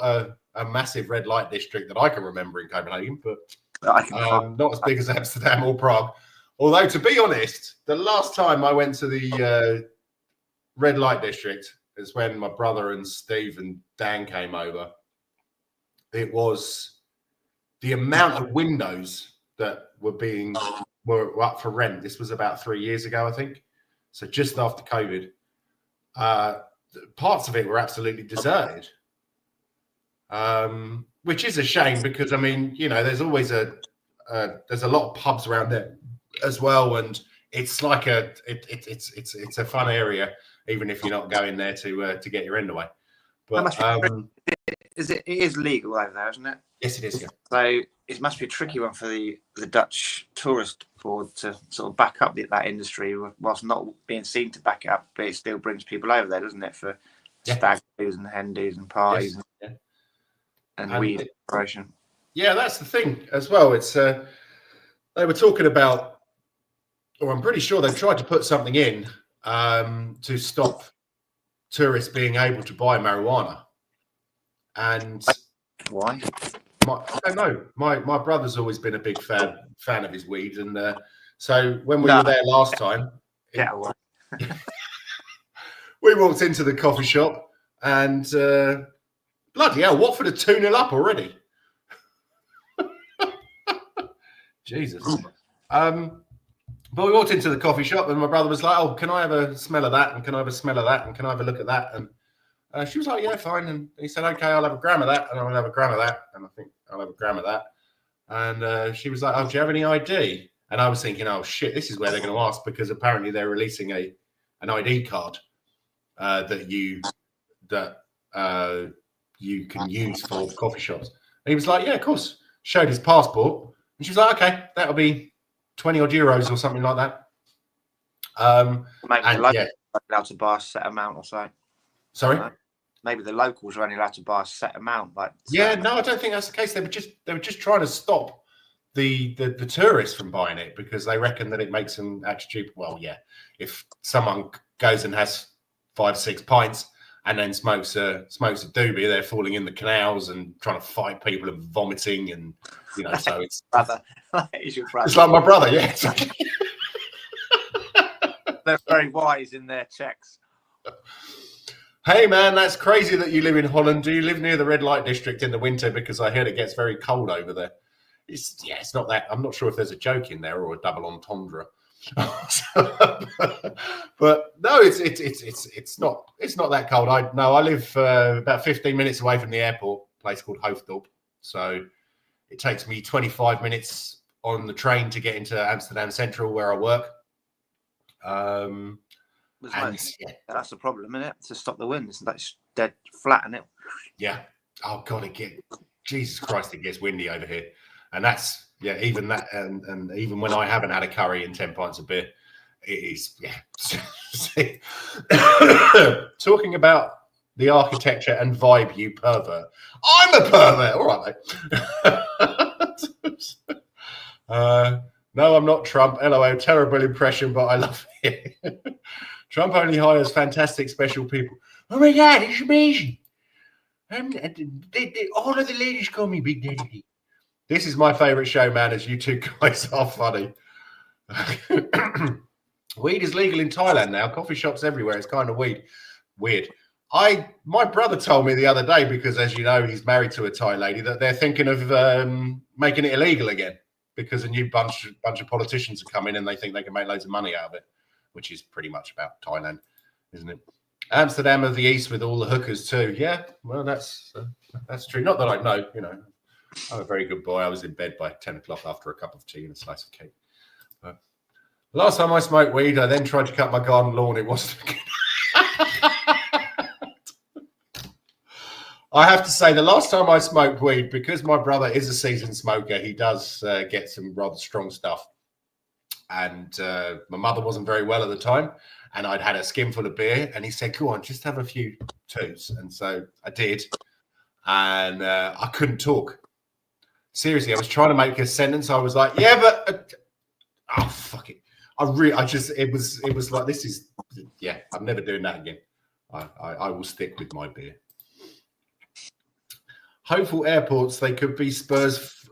a massive red light district that I can remember in Copenhagen, but not as big as Amsterdam or Prague. Although, to be honest, the last time I went to the red light district is when my brother and Steve and Dan came over. It was the amount of windows that were up for rent. This was about 3 years ago, I think. So just after COVID, parts of it were absolutely deserted, which is a shame because, I mean, you know, there's always there's a lot of pubs around there as well, and it's like it's a fun area, even if you're not going there to get your end away. But it is legal over there, isn't it? Yes, it is. Yeah. So it must be a tricky one for the Dutch tourist board to sort of back up that industry whilst not being seen to back it up, but it still brings people over there, doesn't it, for stag do's and hen do's and parties and weed exploration. Yeah, that's the thing as well. It's they were talking about, or I'm pretty sure they tried to put something in to stop tourists being able to buy marijuana. And why? I don't know. My brother's always been a big fan of his weed, and so when we were there last time, we walked into the coffee shop, and bloody hell, Watford are 2-0 up already. Jesus. But we walked into the coffee shop, and my brother was like, "Oh, can I have a smell of that? And can I have a smell of that? And can I have a look at that?" And she was like, "Yeah, fine." And he said, "Okay, I'll have a gram of that, and I'll have a gram of that, and I think I'll have a gram of that." And she was like, "Oh, do you have any ID?" And I was thinking, "Oh shit, this is where they're going to ask, because apparently they're releasing an ID card that you can use for coffee shops." And he was like, "Yeah, of course." Showed his passport, and she was like, "Okay, that'll be 20 odd euros or something like that." Maybe allowed to buy a set amount or so. Sorry. Maybe the locals are only allowed to buy a set amount. No, I don't think that's the case. They were just trying to stop the tourists from buying it, because they reckon that it makes them actually cheap. Well, yeah, if someone goes and has 5-6 pints and then smokes a doobie, they're falling in the canals and trying to fight people and vomiting, and you know, so it's brother. It's your brother. It's like my brother, yeah. They're very wise in their checks. Hey man, that's crazy that you live in Holland. Do you live near the red light district in the winter? Because I heard it gets very cold over there. It's not that. I'm not sure if there's a joke in there or a double entendre. But no, it's not that cold. I live about 15 minutes away from the airport, a place called Hoofddorp. So it takes me 25 minutes on the train to get into Amsterdam Central, where I work. That's the problem, isn't it? To stop the wind, it's dead flat, isn't it? Yeah. Oh God, Jesus Christ, it gets windy over here, and that's even that, and even when I haven't had a curry and 10 pints of beer, it is Talking about the architecture and vibe, you pervert. I'm a pervert. All right, mate. No, I'm not Trump. LOL, terrible impression, but I love it. Trump only hires fantastic special people. Oh my God, it's amazing. All of the ladies call me Big Daddy. This is my favorite show, man, as you two guys are funny. Weed is legal in Thailand now. Coffee shops everywhere. It's kind of weird. My brother told me the other day, because as you know, he's married to a Thai lady, that they're thinking of making it illegal again, because a new bunch of politicians have come in and they think they can make loads of money out of it, which is pretty much about Thailand, isn't it? Amsterdam of the East with all the hookers too. Yeah, well, that's true. Not that I know, you know. I'm a very good boy. I was in bed by 10 o'clock after a cup of tea and a slice of cake. But last time I smoked weed, I then tried to cut my garden lawn. It wasn't a good I have to say, the last time I smoked weed, because my brother is a seasoned smoker, he does get some rather strong stuff. And my mother wasn't very well at the time, and I'd had a skinful of beer, and he said, "Go on, just have a few twos." And so I did, and I couldn't talk. Seriously, I was trying to make a sentence. I was like, "Yeah, but oh fuck it." It was like, this is, yeah, I'm never doing that again. I will stick with my beer. Hopeful Airports, they could be Spurs'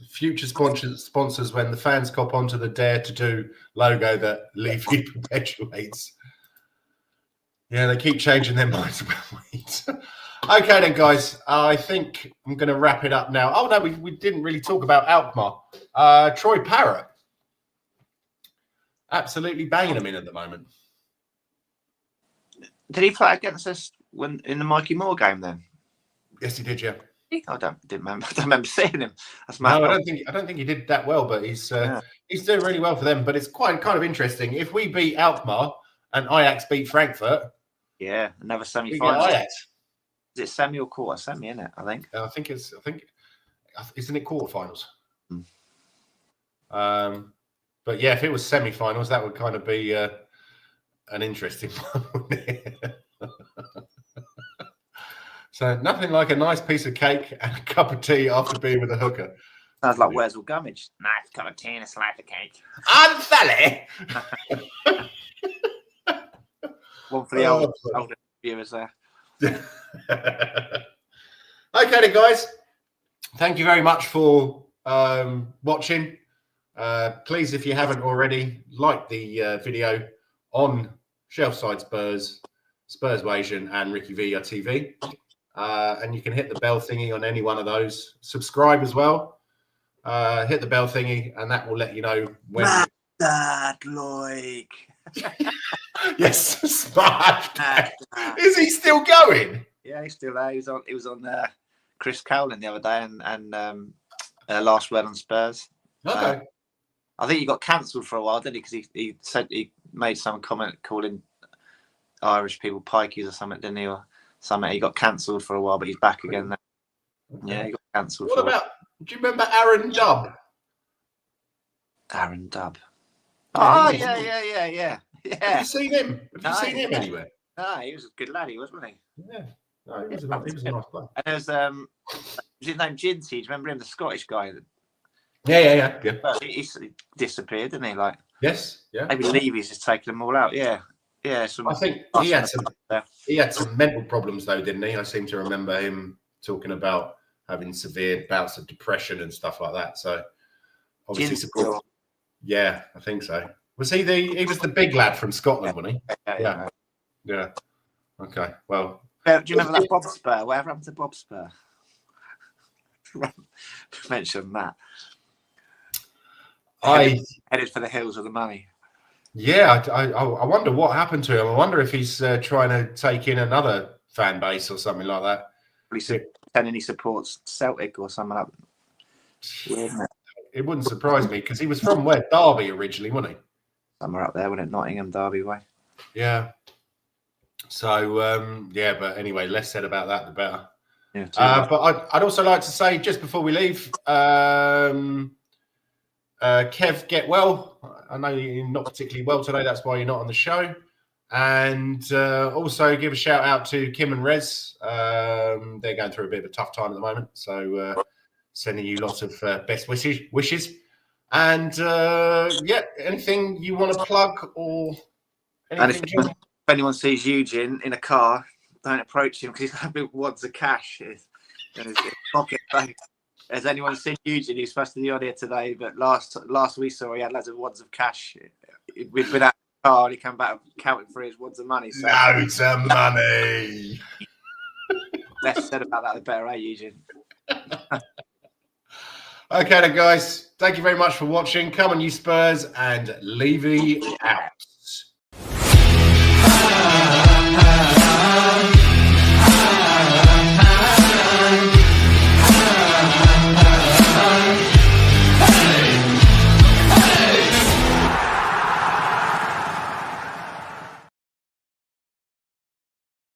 future sponsors when the fans cop onto the Dare to Do logo that Levy perpetuates. Yeah, they keep changing their minds about weed. Okay then, guys, I think I'm going to wrap it up now. Oh, no, we didn't really talk about Alkmaar. Troy Parrott. Absolutely banging them in at the moment. Did he play against us in the Mikey Moore game then? Yes, he did, yeah. I don't remember seeing him. That's no, I don't think he did that well, but he's doing really well for them. But it's quite kind of interesting. If we beat Alkmaar and Ajax beat Frankfurt, yeah, another semi-final. Ajax. Is it semi or quarter? Semi, isn't it? I think. I think isn't it quarterfinals? But yeah, if it was semi-finals, that would kind of be an interesting one. So nothing like a nice piece of cake and a cup of tea after being with a hooker. Sounds like Wurzel Gummidge. Nice cup of tea and a slice of cake. I'm Sally. One for the older viewers there. Okay then, guys. Thank you very much for watching. Please, if you haven't already, like the video on Shelfside Spurs, Spurs Asian, and RickyVillaTV. And you can hit the bell thingy on any one of those. Subscribe as well. Hit the bell thingy, and that will let you know when. That like. Yes, smart. Is he still going? Yeah, he's still there. He was on Chris Cowling the other day, and Last Word on Spurs. Okay. I think he got cancelled for a while, didn't he? Because he said he made some comment calling Irish people pikeys or something, didn't he? Or something. He got cancelled for a while, but he's back again now. Okay. Yeah, he got cancelled. What about? Do you remember Aaron Dubb? Aaron Dubb. Oh yeah. Have you seen him? Have you seen him anywhere? No, he was a good lad, wasn't he? Yeah. No, he was a nice player. And there's was his name Ginty? Do you remember him, the Scottish guy? Yeah. He disappeared, didn't he? Like, yes, yeah. Maybe Levy's just taking them all out. Yeah. I think he had some mental problems though, didn't he? I seem to remember him talking about having severe bouts of depression and stuff like that. So obviously support. Yeah, I think so. Was he was the big lad from Scotland, wasn't he? Yeah. Okay. Well, do you remember that Bob Spur? Whatever happened to Bob Spur? Mention that. Headed for the hills with the money. Yeah, I wonder what happened to him. I wonder if he's trying to take in another fan base or something like that. Pretending he supports Celtic or something like that. Weird, isn't it? It wouldn't surprise me because he was from where? Derby originally, wasn't he? Somewhere up there, wasn't it? Nottingham, Derby way. Yeah. So, but anyway, less said about that, the better. Yeah, but I'd also like to say, just before we leave, Kev, get well. I know you're not particularly well today. That's why you're not on the show. And also give a shout out to Kim and Rez. They're going through a bit of a tough time at the moment. So sending you lots of best wishes. And anything you want to plug or anything? And if anyone sees Eugene in a car, don't approach him because he's got big wads of cash in his pocket. Has anyone seen Eugene? He's supposed to be on here today, but last we saw he had loads of wads of cash. We'd been out of the car and he came back counting for his wads of money. So loads of money. Less said about that, the better, Eugene? Okay then, guys. Thank you very much for watching. Come on, you Spurs, and Levy out.